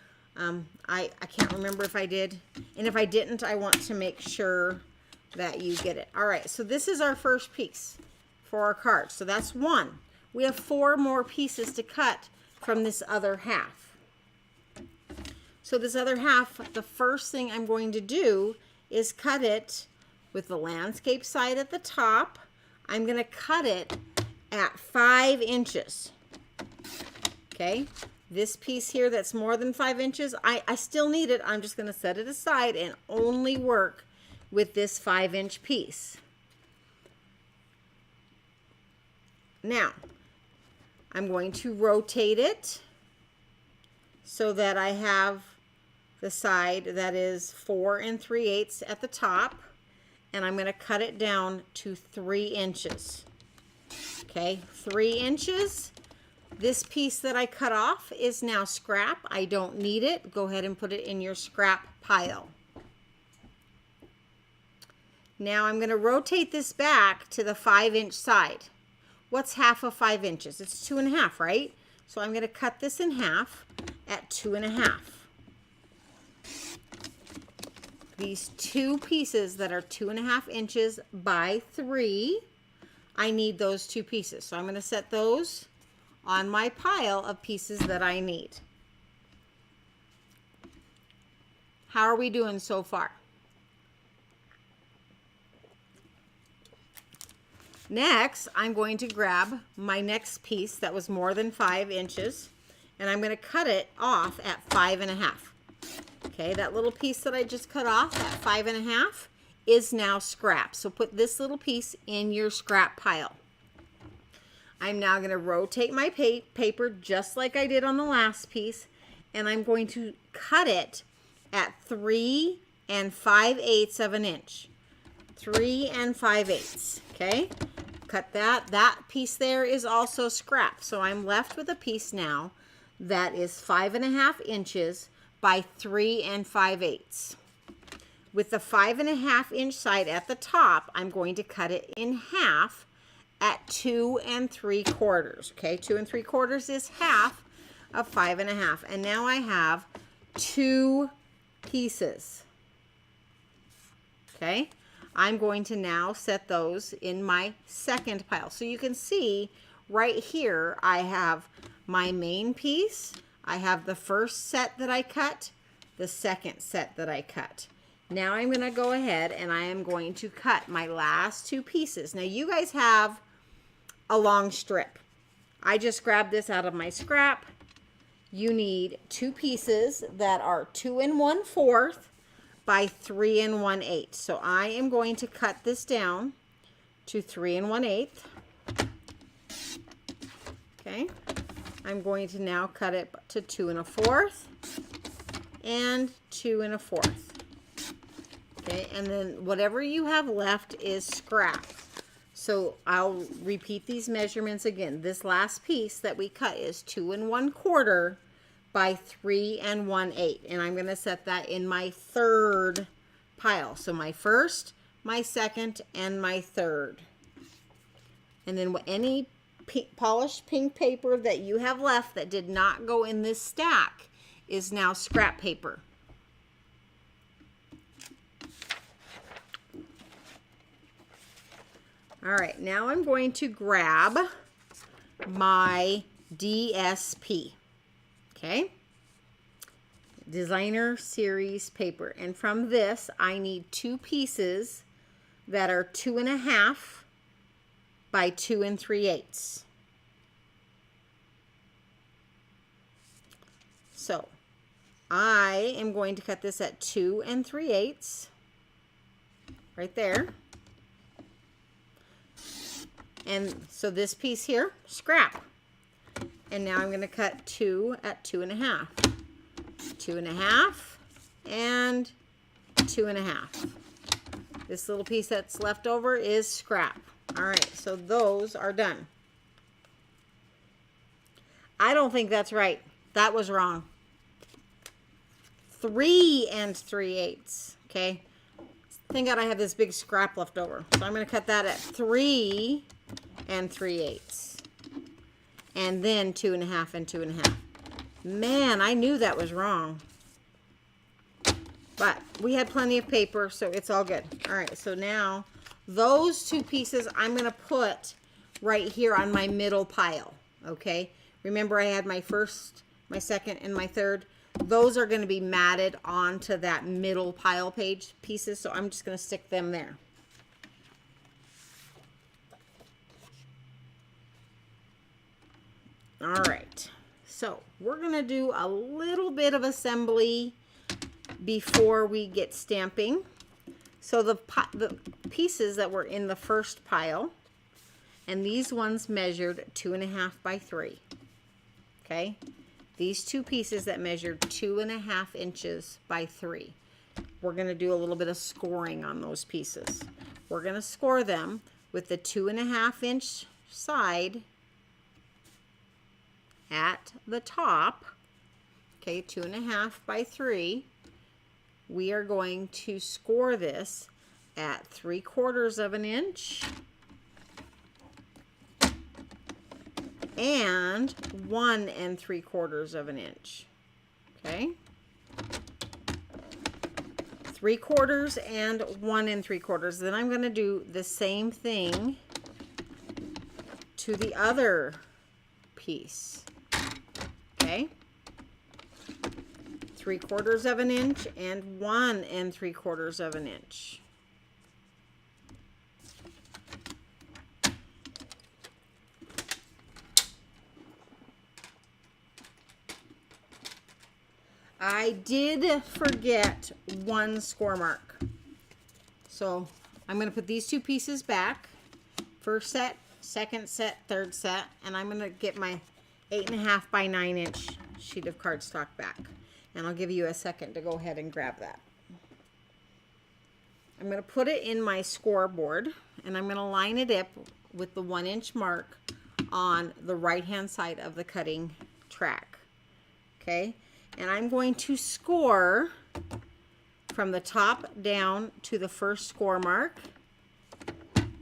Speaker 1: I can't remember if I did. And if I didn't, I want to make sure that you get it. All right, so this is our first piece for our card. So that's 1. We have 4 more pieces to cut from this other half. So this other half, the first thing I'm going to do is cut it with the landscape side at the top. I'm going to cut it at 5 inches. Okay, this piece here that's more than 5 inches, I still need it. I'm just going to set it aside and only work with this 5-inch piece. Now, I'm going to rotate it so that I have the side that is 4 3/8 at the top, and I'm going to cut it down to 3 inches. Okay, 3 inches. This piece that I cut off is now scrap. I don't need it. Go ahead and put it in your scrap pile. Now I'm going to rotate this back to the 5-inch side. What's half of 5 inches? It's 2.5, right? So I'm going to cut this in half at 2.5. These 2 pieces that are 2.5 inches by 3, I need those 2 pieces. So I'm going to set those on my pile of pieces that I need. How are we doing so far? Next, I'm going to grab my next piece that was more than 5 inches, and I'm going to cut it off at 5.5. Okay, that little piece that I just cut off at 5.5 is now scrap. So put this little piece in your scrap pile. I'm now going to rotate my paper just like I did on the last piece, and I'm going to cut it at 3 5/8 of an inch. 3 5/8, okay? Cut that. That piece there is also scrap. So I'm left with a piece now that is 5.5 inches by 3 5/8. With the 5.5 inch side at the top, I'm going to cut it in half at 2 3/4. Okay, 2 3/4 is half of 5.5. And now I have 2 pieces. Okay, I'm going to now set those in my second pile. So you can see right here, I have my main piece. I have the first set that I cut, the second set that I cut. Now I'm going to go ahead and I am going to cut my last 2 pieces. Now you guys have a long strip. I just grabbed this out of my scrap. You need 2 pieces that are 2 1/4 by 3 1/8. So I am going to cut this down to 3 1/8. Okay. I'm going to now cut it to 2 1/4 and 2 1/4. Okay, and then whatever you have left is scrap. So I'll repeat these measurements again. This last piece that we cut is 2 1/4 by 3 1/8. And I'm going to set that in my third pile. So my first, my second, and my third. And then any polished pink paper that you have left that did not go in this stack is now scrap paper. All right, now I'm going to grab my DSP. Okay, designer series paper. And from this, I need 2 pieces that are 2.5 by 2 3/8. So I am going to cut this at 2 3/8 right there. And so this piece here, scrap. And now I'm going to cut 2 at 2.5. 2.5 and 2.5. This little piece that's left over is scrap. All right, so those are done. I don't think that's right. That was wrong. 3 3/8. Okay. Thank God I have this big scrap left over. So I'm going to cut that at 3 3/8. And then 2.5 and 2.5. Man, I knew that was wrong. But we had plenty of paper, so it's all good. All right, so now those 2 pieces I'm going to put right here on my middle pile, okay? Remember I had my first, my second, and my third. Those are going to be matted onto that middle pile page pieces, so I'm just going to stick them there. All right, so we're going to do a little bit of assembly before we get stamping. So the pieces that were in the first pile, and these ones measured 2.5 by 3. Okay, these 2 pieces that measured 2.5 inches by 3. We're going to do a little bit of scoring on those pieces. We're going to score them with the 2.5 inch side at the top. Okay, 2.5 by 3. We are going to score this at 3/4 of an inch and 1 3/4 of an inch. Okay, 3/4 and 1 3/4. Then I'm going to do the same thing to the other piece. Okay, 3/4 of an inch and 1 3/4 of an inch. I did forget 1 score mark. So I'm going to put these 2 pieces back. First set, second set, third set. And I'm going to get my 8.5 by 9 inch sheet of cardstock back. And I'll give you a second to go ahead and grab that. I'm going to put it in my scoreboard. And I'm going to line it up with the 1 inch mark on the right hand side of the cutting track. Okay. And I'm going to score from the top down to the first score mark.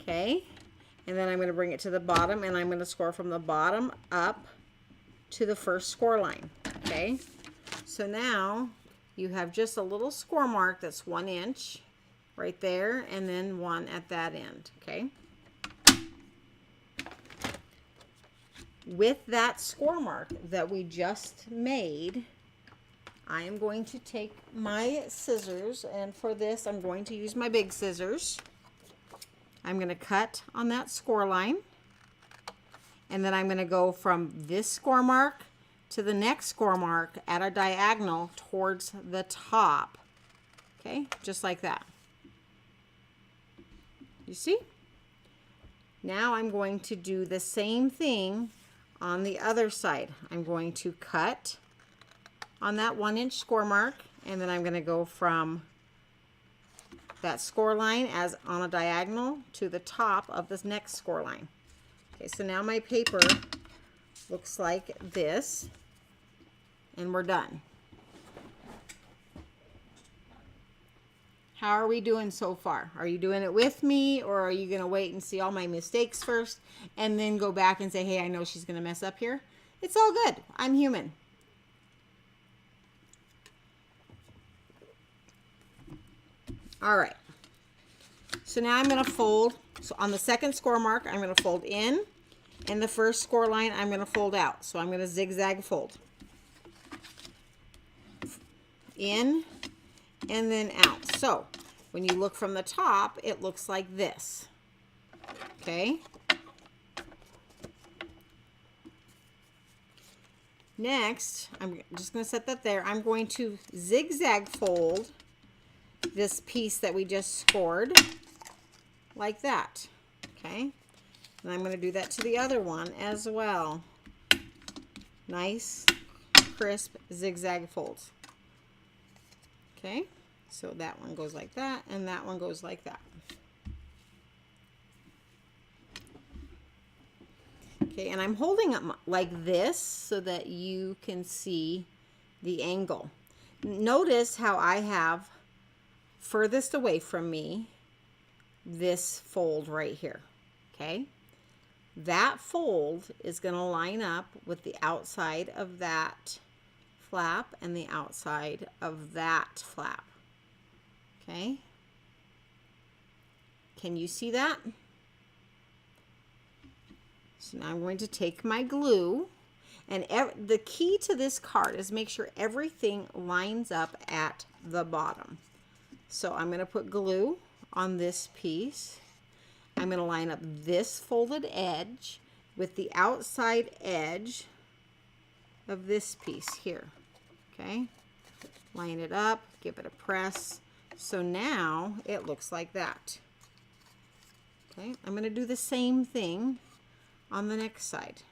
Speaker 1: Okay. And then I'm going to bring it to the bottom, and I'm going to score from the bottom up to the first score line. Okay. So now you have just a little score mark that's 1 inch right there, and then 1 at that end. Okay. With that score mark that we just made, I am going to take my scissors, and for this I'm going to use my big scissors. I'm going to cut on that score line, and then I'm going to go from this score mark to the next score mark at a diagonal towards the top. Okay, just like that. You see? Now I'm going to do the same thing on the other side. I'm going to cut on that 1 inch score mark, and then I'm going to go from that score line as on a diagonal to the top of this next score line. Okay, so now my paper looks like this, and we're done. How are we doing so far? Are you doing it with me, or are you going to wait and see all my mistakes first and then go back and say, hey, I know she's going to mess up here? It's all good. I'm human. All right, so now I'm going to fold. So on the second score mark, I'm going to fold in, and the first score line, I'm going to fold out. So I'm going to zigzag fold. in and then out. So when you look from the top, it looks like this. Okay. Next, I'm just going to set that there. I'm going to zigzag fold this piece that we just scored like that. Okay. And I'm going to do that to the other one as well. Nice, crisp zigzag folds. Okay. So that one goes like that, and that one goes like that. Okay, and I'm holding it like this so that you can see the angle. Notice how I have furthest away from me this fold right here. Okay, that fold is going to line up with the outside of that flap and the outside of that flap. Okay, can you see that? So now I'm going to take my glue, and the key to this card is make sure everything lines up at the bottom. So I'm going to put glue on this piece. I'm going to line up this folded edge with the outside edge of this piece here. Okay, line it up, give it a press. So now it looks like that. Okay, I'm going to do the same thing on the next side.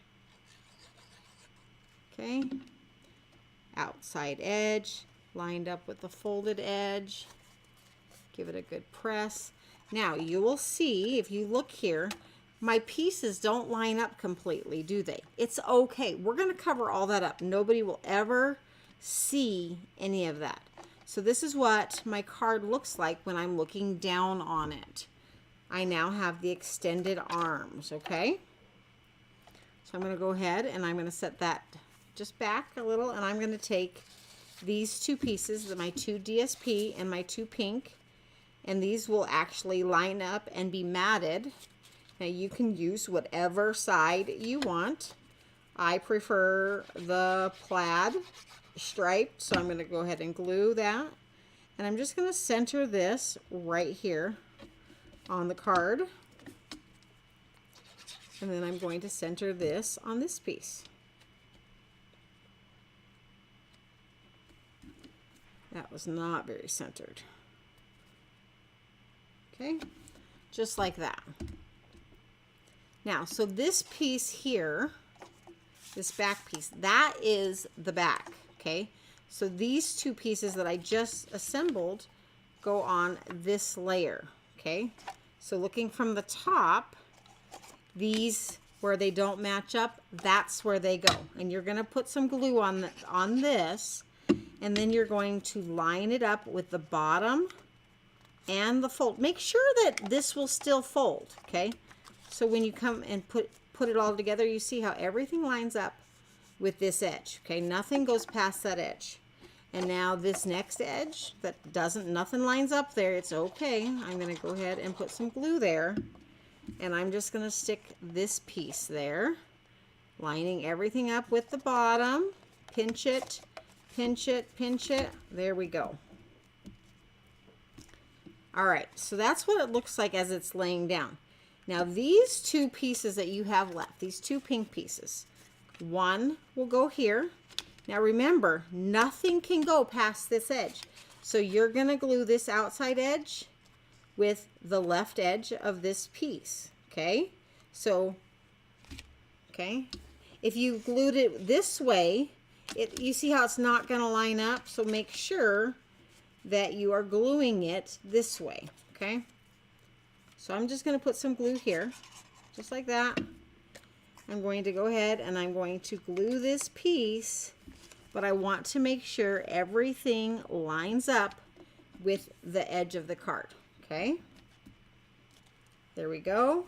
Speaker 1: Okay, outside edge lined up with the folded edge. Give it a good press. Now you will see, if you look here, my pieces don't line up completely, do they? It's okay. We're going to cover all that up. Nobody will ever see any of that. So this is what my card looks like when I'm looking down on it. I now have the extended arms, okay? So I'm going to go ahead and I'm going to set that just back a little, and I'm going to take these two pieces, my two DSP and my two pink, and these will actually line up and be matted. Now you can use whatever side you want. I prefer the plaid striped, so I'm going to go ahead and glue that. And I'm just going to center this right here on the card. And then I'm going to center this on this piece. That was not very centered. Okay, just like that. Now, so this piece here, this back piece, that is the back, okay? So these two pieces that I just assembled go on this layer, okay? So looking from the top, these where they don't match up, that's where they go. And you're going to put some glue on this, and then you're going to line it up with the bottom and the fold. Make sure that this will still fold, okay? So when you come and put it all together, you see how everything lines up with this edge, okay? Nothing goes past that edge. And now this next edge that nothing lines up there, it's okay. I'm going to go ahead and put some glue there. And I'm just going to stick this piece there, lining everything up with the bottom. Pinch it, pinch it, pinch it. There we go. All right, so that's what it looks like as it's laying down. Now these two pieces that you have left, these two pink pieces, one will go here. Now remember, nothing can go past this edge. So you're going to glue this outside edge with the left edge of this piece, okay? So, okay, if you glued it this way, you see how it's not going to line up? So make sure that you are gluing it this way, okay? So I'm just going to put some glue here, just like that. I'm going to go ahead and I'm going to glue this piece, but I want to make sure everything lines up with the edge of the card. Okay, there we go.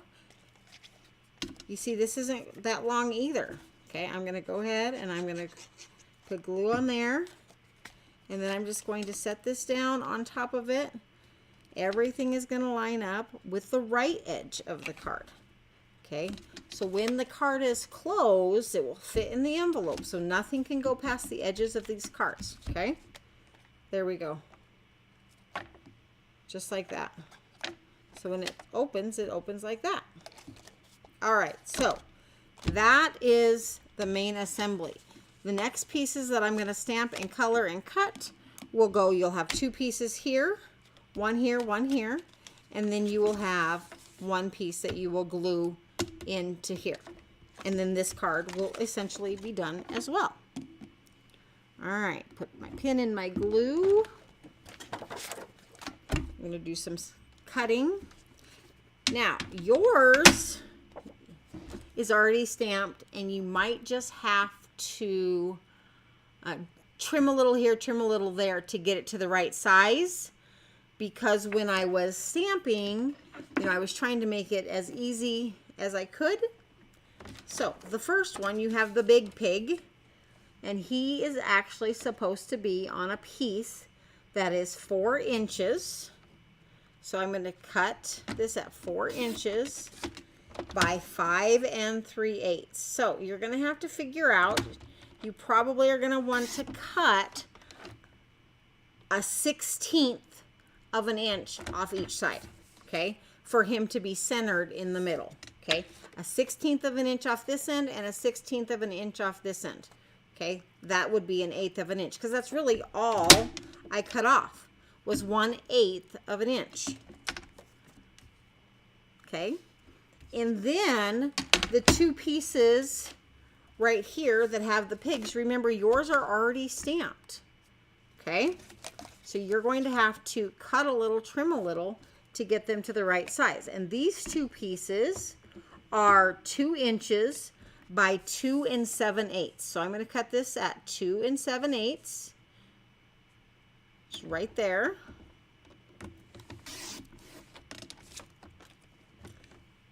Speaker 1: You see, this isn't that long either. Okay, I'm going to go ahead and I'm going to put glue on there. And then I'm just going to set this down on top of it. Everything is going to line up with the right edge of the card. Okay, so when the card is closed, it will fit in the envelope. So nothing can go past the edges of these cards. Okay, There we go. Just like that. So when it opens like that. All right, so that is the main assembly. The next pieces that I'm going to stamp and color and cut will go, you'll have two pieces here, one here, and then you will have one piece that you will glue into here. And then this card will essentially be done as well. All right, put my pin in my glue. I'm going to do some cutting. Now, yours is already stamped, and you might just have to trim a little here, trim a little there to get it to the right size, because when I was stamping, you know, I was trying to make it as easy as I could. So the first one, you have the big pig, and he is actually supposed to be on a piece that is 4 inches. So I'm going to cut this at 4 inches by 5 3/8. So you're going to have to figure out, you probably are going to want to cut a 1/16 of an inch off each side, okay, for him to be centered in the middle, okay? A 1/16 of an inch off this end and a 1/16 of an inch off this end, okay? That would be 1/8 of an inch, because that's really all I cut off, was 1/8 of an inch, okay? And then the two pieces right here that have the pigs, remember yours are already stamped, okay? So you're going to have to cut a little, trim a little to get them to the right size. And these two pieces are 2 inches by 2 7/8. So I'm going to cut this at 2 7/8. It's right there.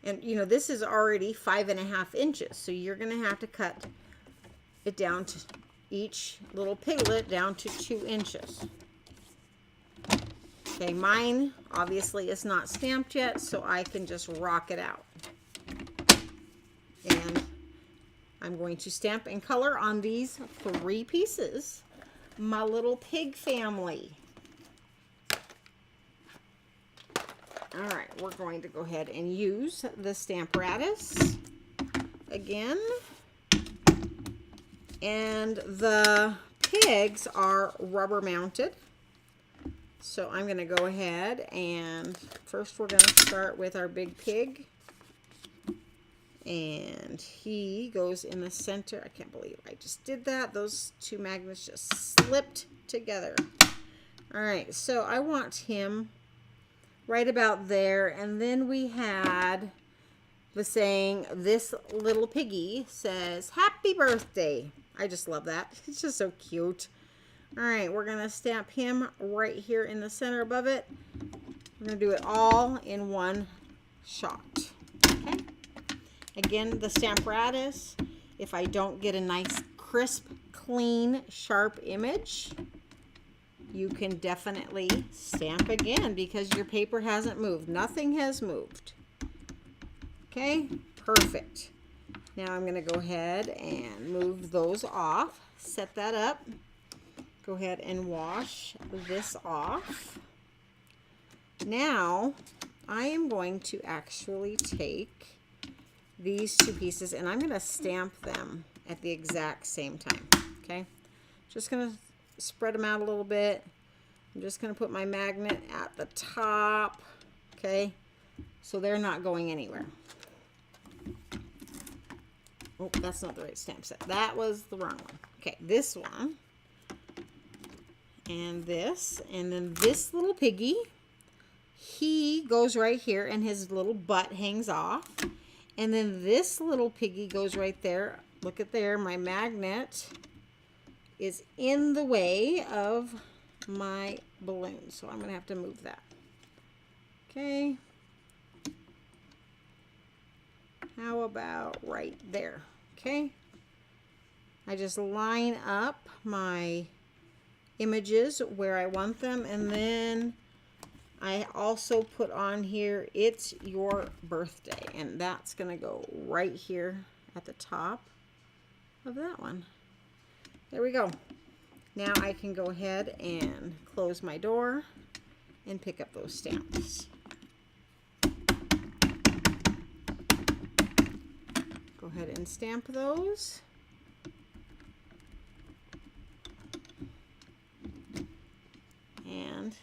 Speaker 1: And you know, this is already 5.5 inches. So you're going to have to cut it down to each little piglet down to 2 inches. Okay, mine obviously is not stamped yet, so I can just rock it out. And I'm going to stamp and color on these 3 pieces, my little pig family. All right, we're going to go ahead and use the Stamparatus again. And the pigs are rubber mounted. So I'm going to go ahead and first we're going to start with our big pig. And he goes in the center. I can't believe I just did that. Those two magnets just slipped together. All right, so I want him right about there. And then we had the saying, this little piggy says, happy birthday. I just love that. It's just so cute. All right, we're going to stamp him right here in the center above it. We're going to do it all in one shot. Okay. Again, the Stamparatus, if I don't get a nice, crisp, clean, sharp image, you can definitely stamp again because your paper hasn't moved. Nothing has moved. Okay, perfect. Now I'm going to go ahead and move those off, set that up. Go ahead and wash this off. Now I am going to actually take these two pieces and I'm going to stamp them at the exact same time. Okay, just going to spread them out a little bit. I'm just going to put my magnet at the top. Okay, so they're not going anywhere. Oh, that's not the right stamp set. That was the wrong one. Okay, this one. And this, and then this little piggy, he goes right here and his little butt hangs off. And then this little piggy goes right there. Look at there, my magnet is in the way of my balloon. So I'm going to have to move that. Okay. How about right there? Okay. I just line up my images where I want them, and then I also put on here, it's your birthday, and that's going to go right here at the top of that one. There we go. Now I can go ahead and close my door and pick up those stamps. Go ahead and stamp those. And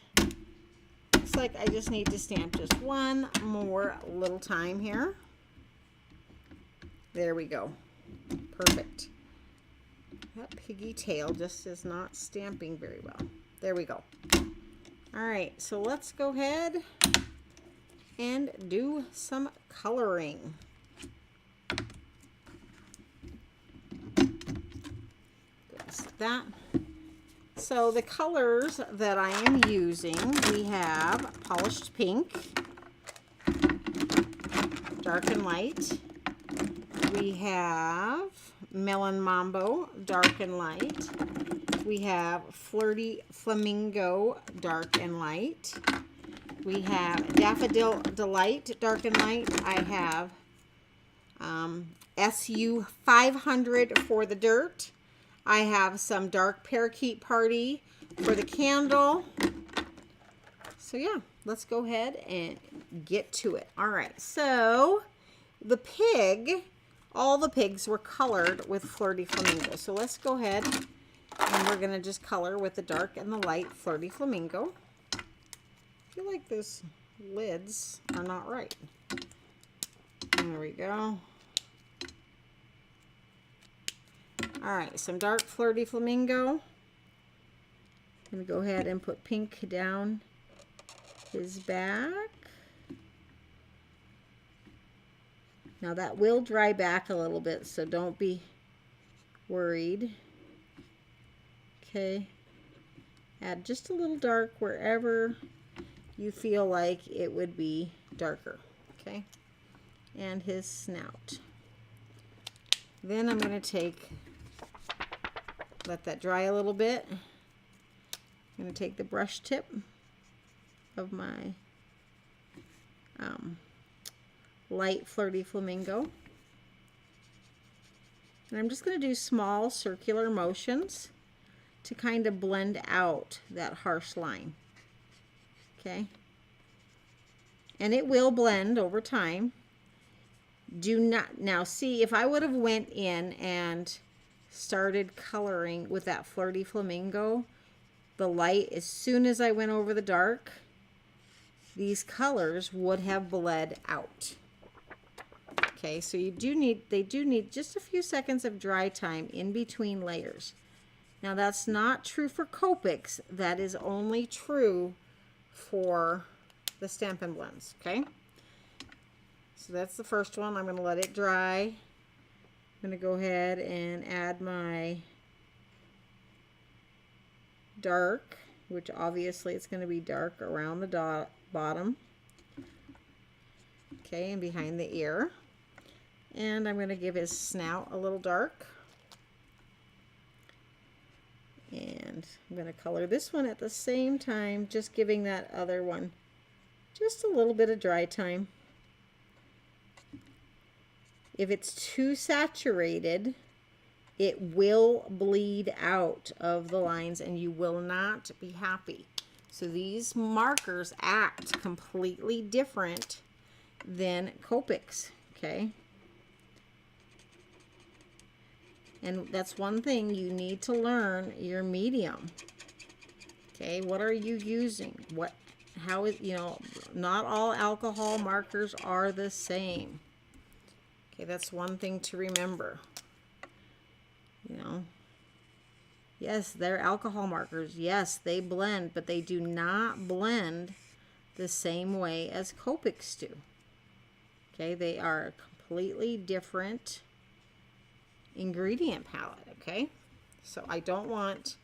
Speaker 1: looks like I just need to stamp just one more little time here. There we go. Perfect. That piggy tail just is not stamping very well. There we go. All right, so let's go ahead and do some coloring. Just like that. So the colors that I am using, we have polished pink, dark and light. We have melon mambo, dark and light. We have flirty flamingo, dark and light. We have daffodil delight, dark and light. I have SU 500 for the dirt. I have some dark parakeet party for the candle. So yeah, let's go ahead and get to it. All right, so the pig, all the pigs were colored with flirty flamingo. So let's go ahead and we're gonna just color with the dark and the light flirty flamingo. I feel like those lids are not right. There we go. All right, some dark flirty flamingo. I'm gonna go ahead and put pink down his back. Now that will dry back a little bit, so don't be worried. Okay, add just a little dark wherever you feel like it would be darker, okay? And his snout. Then I'm gonna let that dry a little bit. I'm gonna take the brush tip of my light flirty flamingo, and I'm just going to do small circular motions to kind of blend out that harsh line. Okay, and it will blend over time. Do not, now see, if I would have went in and started coloring with that flirty flamingo, the light, as soon as I went over the dark, these colors would have bled out. Okay, so they do need just a few seconds of dry time in between layers. Now that's not true for Copics, that is only true for the Stampin' Blends, okay? So that's the first one. I'm going to let it dry. I'm going to go ahead and add my dark, which obviously it's going to be dark around the bottom. Okay, and behind the ear. And I'm going to give his snout a little dark. And I'm going to color this one at the same time, just giving that other one just a little bit of dry time. If it's too saturated, it will bleed out of the lines and you will not be happy. So these markers act completely different than Copics, okay? And that's one thing you need to learn, your medium. Okay, what are you using? How is, not all alcohol markers are the same. Okay, that's one thing to remember. Yes, they're alcohol markers. Yes, they blend, but they do not blend the same way as Copics do. Okay, they are a completely different ingredient palette, okay? So I don't want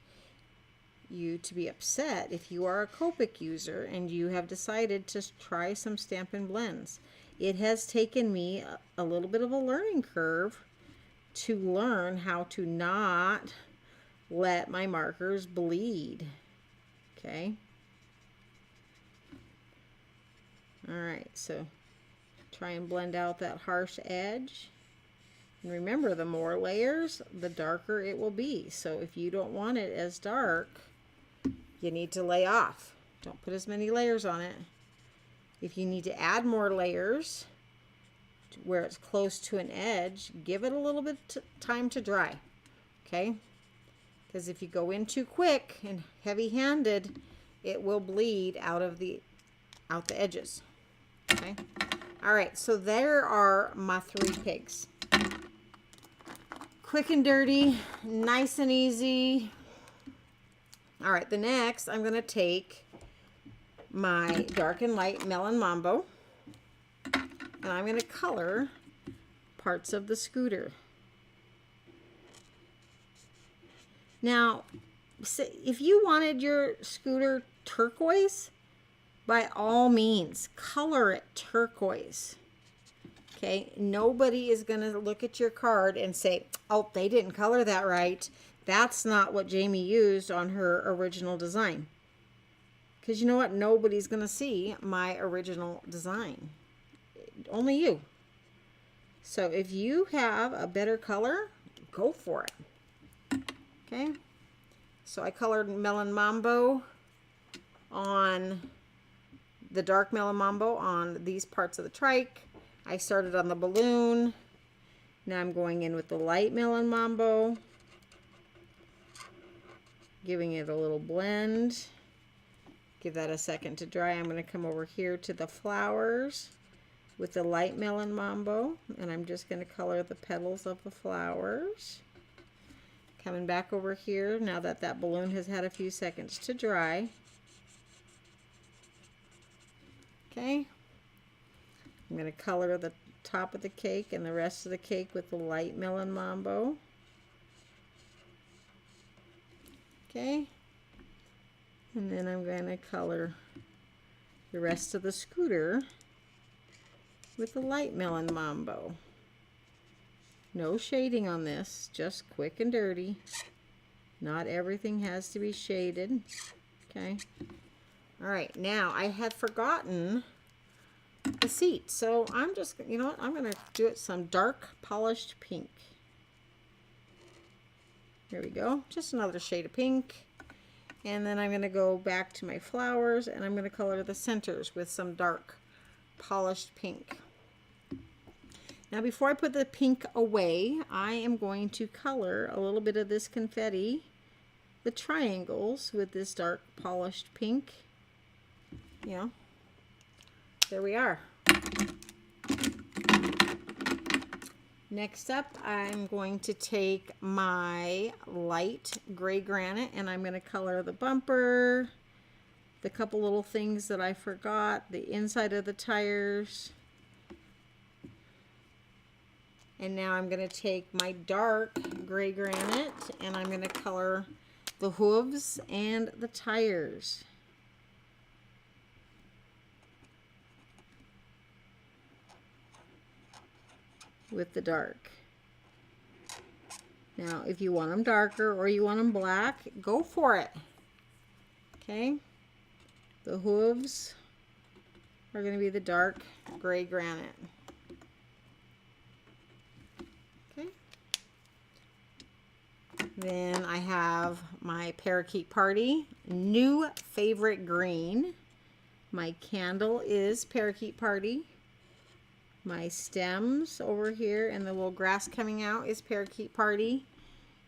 Speaker 1: you to be upset if you are a Copic user and you have decided to try some Stampin' Blends. It has taken me a little bit of a learning curve to learn how to not let my markers bleed, okay? All right, so try and blend out that harsh edge. And remember, the more layers, the darker it will be. So if you don't want it as dark, you need to lay off. Don't put as many layers on it. If you need to add more layers where it's close to an edge, give it a little bit time to dry. Okay? Because if you go in too quick and heavy-handed, it will bleed out the edges. Okay? All right, so there are my 3 pigs. Quick and dirty, nice and easy. All right, the next, I'm going to take my dark and light Melon Mambo, and I'm going to color parts of the scooter. Now, if you wanted your scooter turquoise, by all means, color it turquoise. Okay, nobody is going to look at your card and say, oh, they didn't color that right. That's not what Jamie used on her original design. Because you know what? Nobody's going to see my original design. Only you. So if you have a better color, go for it. Okay, so I colored Melon Mambo on the dark Melon Mambo on these parts of the trike. I started on the balloon. Now I'm going in with the light Melon Mambo, giving it a little blend. Give that a second to dry. I'm going to come over here to the flowers with the light Melon Mambo, and I'm just going to color the petals of the flowers. Coming back over here now that that balloon has had a few seconds to dry. Okay. I'm going to color the top of the cake and the rest of the cake with the light Melon Mambo. Okay. And then I'm going to color the rest of the scooter with the light Melon Mambo. No shading on this, just quick and dirty. Not everything has to be shaded. Okay. All right, now I had forgotten the seat. So I'm just, you know what, I'm going to do it some dark polished pink. There we go. Just another shade of pink. And then I'm going to go back to my flowers and I'm going to color the centers with some dark polished pink. Now before I put the pink away, I am going to color a little bit of this confetti, the triangles, with this dark polished pink. You know, there we are. Next up, I'm going to take my light gray granite and I'm going to color the bumper, the couple little things that I forgot, the inside of the tires. And now I'm going to take my dark gray granite and I'm going to color the hooves and the tires. With the dark. Now, if you want them darker or you want them black, go for it. Okay? The hooves are going to be the dark gray granite. Okay? Then I have my Parakeet Party, new favorite green. My candle is Parakeet Party. My stems over here and the little grass coming out is Parakeet Party.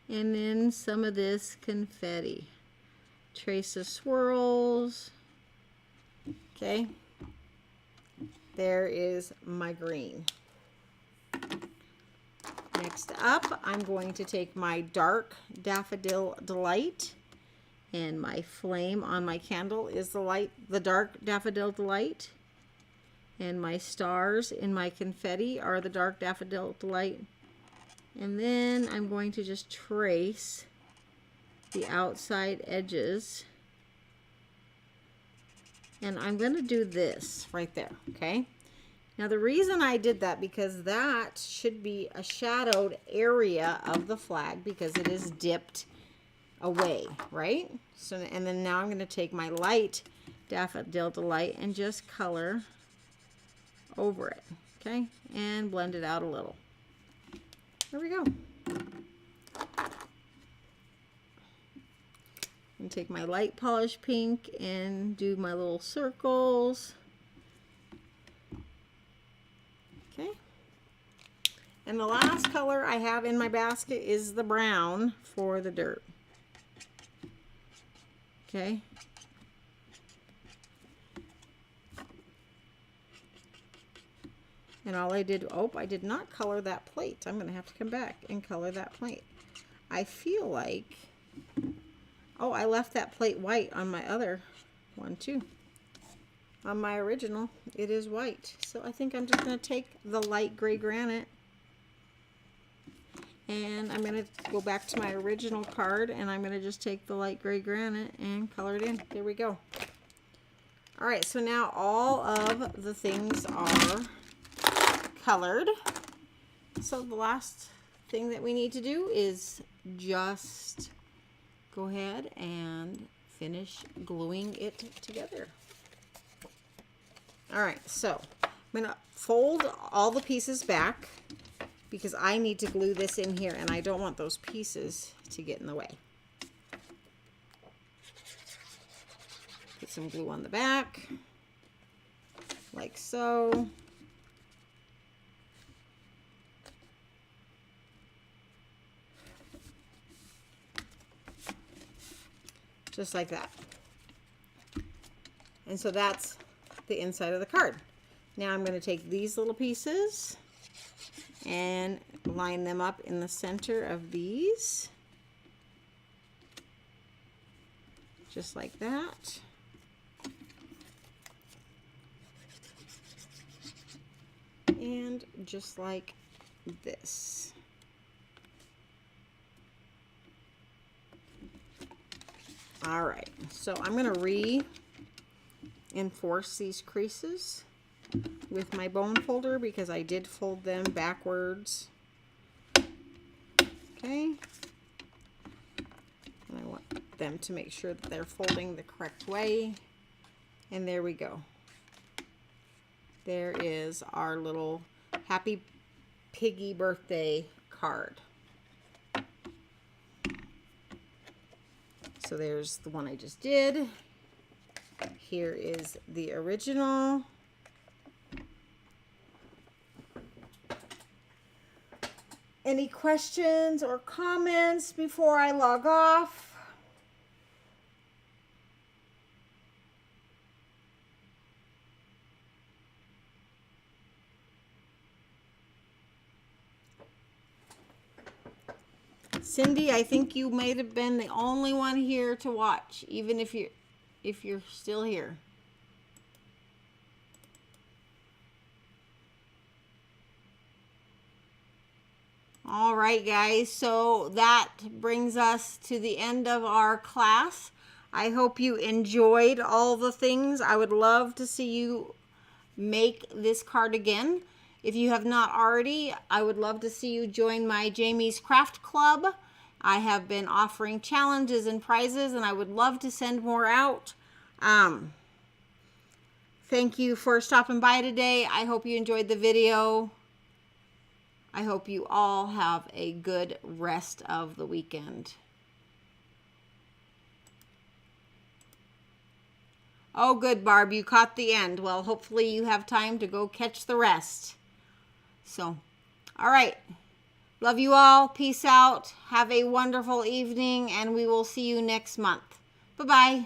Speaker 1: And then some of this confetti. Trace of swirls. Okay. There is my green. Next up, I'm going to take my dark Daffodil Delight. And my flame on my candle is the dark Daffodil Delight. And my stars in my confetti are the dark Daffodil Delight. And then I'm going to just trace the outside edges. And I'm going to do this right there, okay? Now the reason I did that, because that should be a shadowed area of the flag because it is dipped away, right? So, and then now I'm going to take my light Daffodil Delight and just color over it, okay, and blend it out a little. There we go. And take my light polish pink and do my little circles. Okay. And the last color I have in my basket is the brown for the dirt. Okay. And all I did, oh, I did not color that plate. I'm going to have to come back and color that plate. I feel like, oh, I left that plate white on my other one too. On my original, it is white. So I think I'm just going to take the light gray granite and I'm going to go back to my original card and I'm going to just take the light gray granite and color it in. There we go. All right, so now all of the things are colored. So the last thing that we need to do is just go ahead and finish gluing it together. All right, so I'm gonna fold all the pieces back because I need to glue this in here and I don't want those pieces to get in the way. Put some glue on the back, like so. Just like that. And so that's the inside of the card. Now I'm going to take these little pieces and line them up in the center of these. Just like that. And just like this. All right, so I'm going to reinforce these creases with my bone folder because I did fold them backwards. Okay. And I want them to make sure that they're folding the correct way. And there we go. There is our little Happy Piggy birthday card. So there's the one I just did. Here is the original. Any questions or comments before I log off? Cindy, I think you may have been the only one here to watch, even if you're still here. All right, guys, so that brings us to the end of our class. I hope you enjoyed all the things. I would love to see you make this card again. If you have not already, I would love to see you join my Jamie's Craft Club. I have been offering challenges and prizes, and I would love to send more out. Thank you for stopping by today. I hope you enjoyed the video. I hope you all have a good rest of the weekend. Oh, good, Barb. You caught the end. Well, hopefully you have time to go catch the rest. So, all right. Love you all. Peace out. Have a wonderful evening, and we will see you next month. Bye-bye.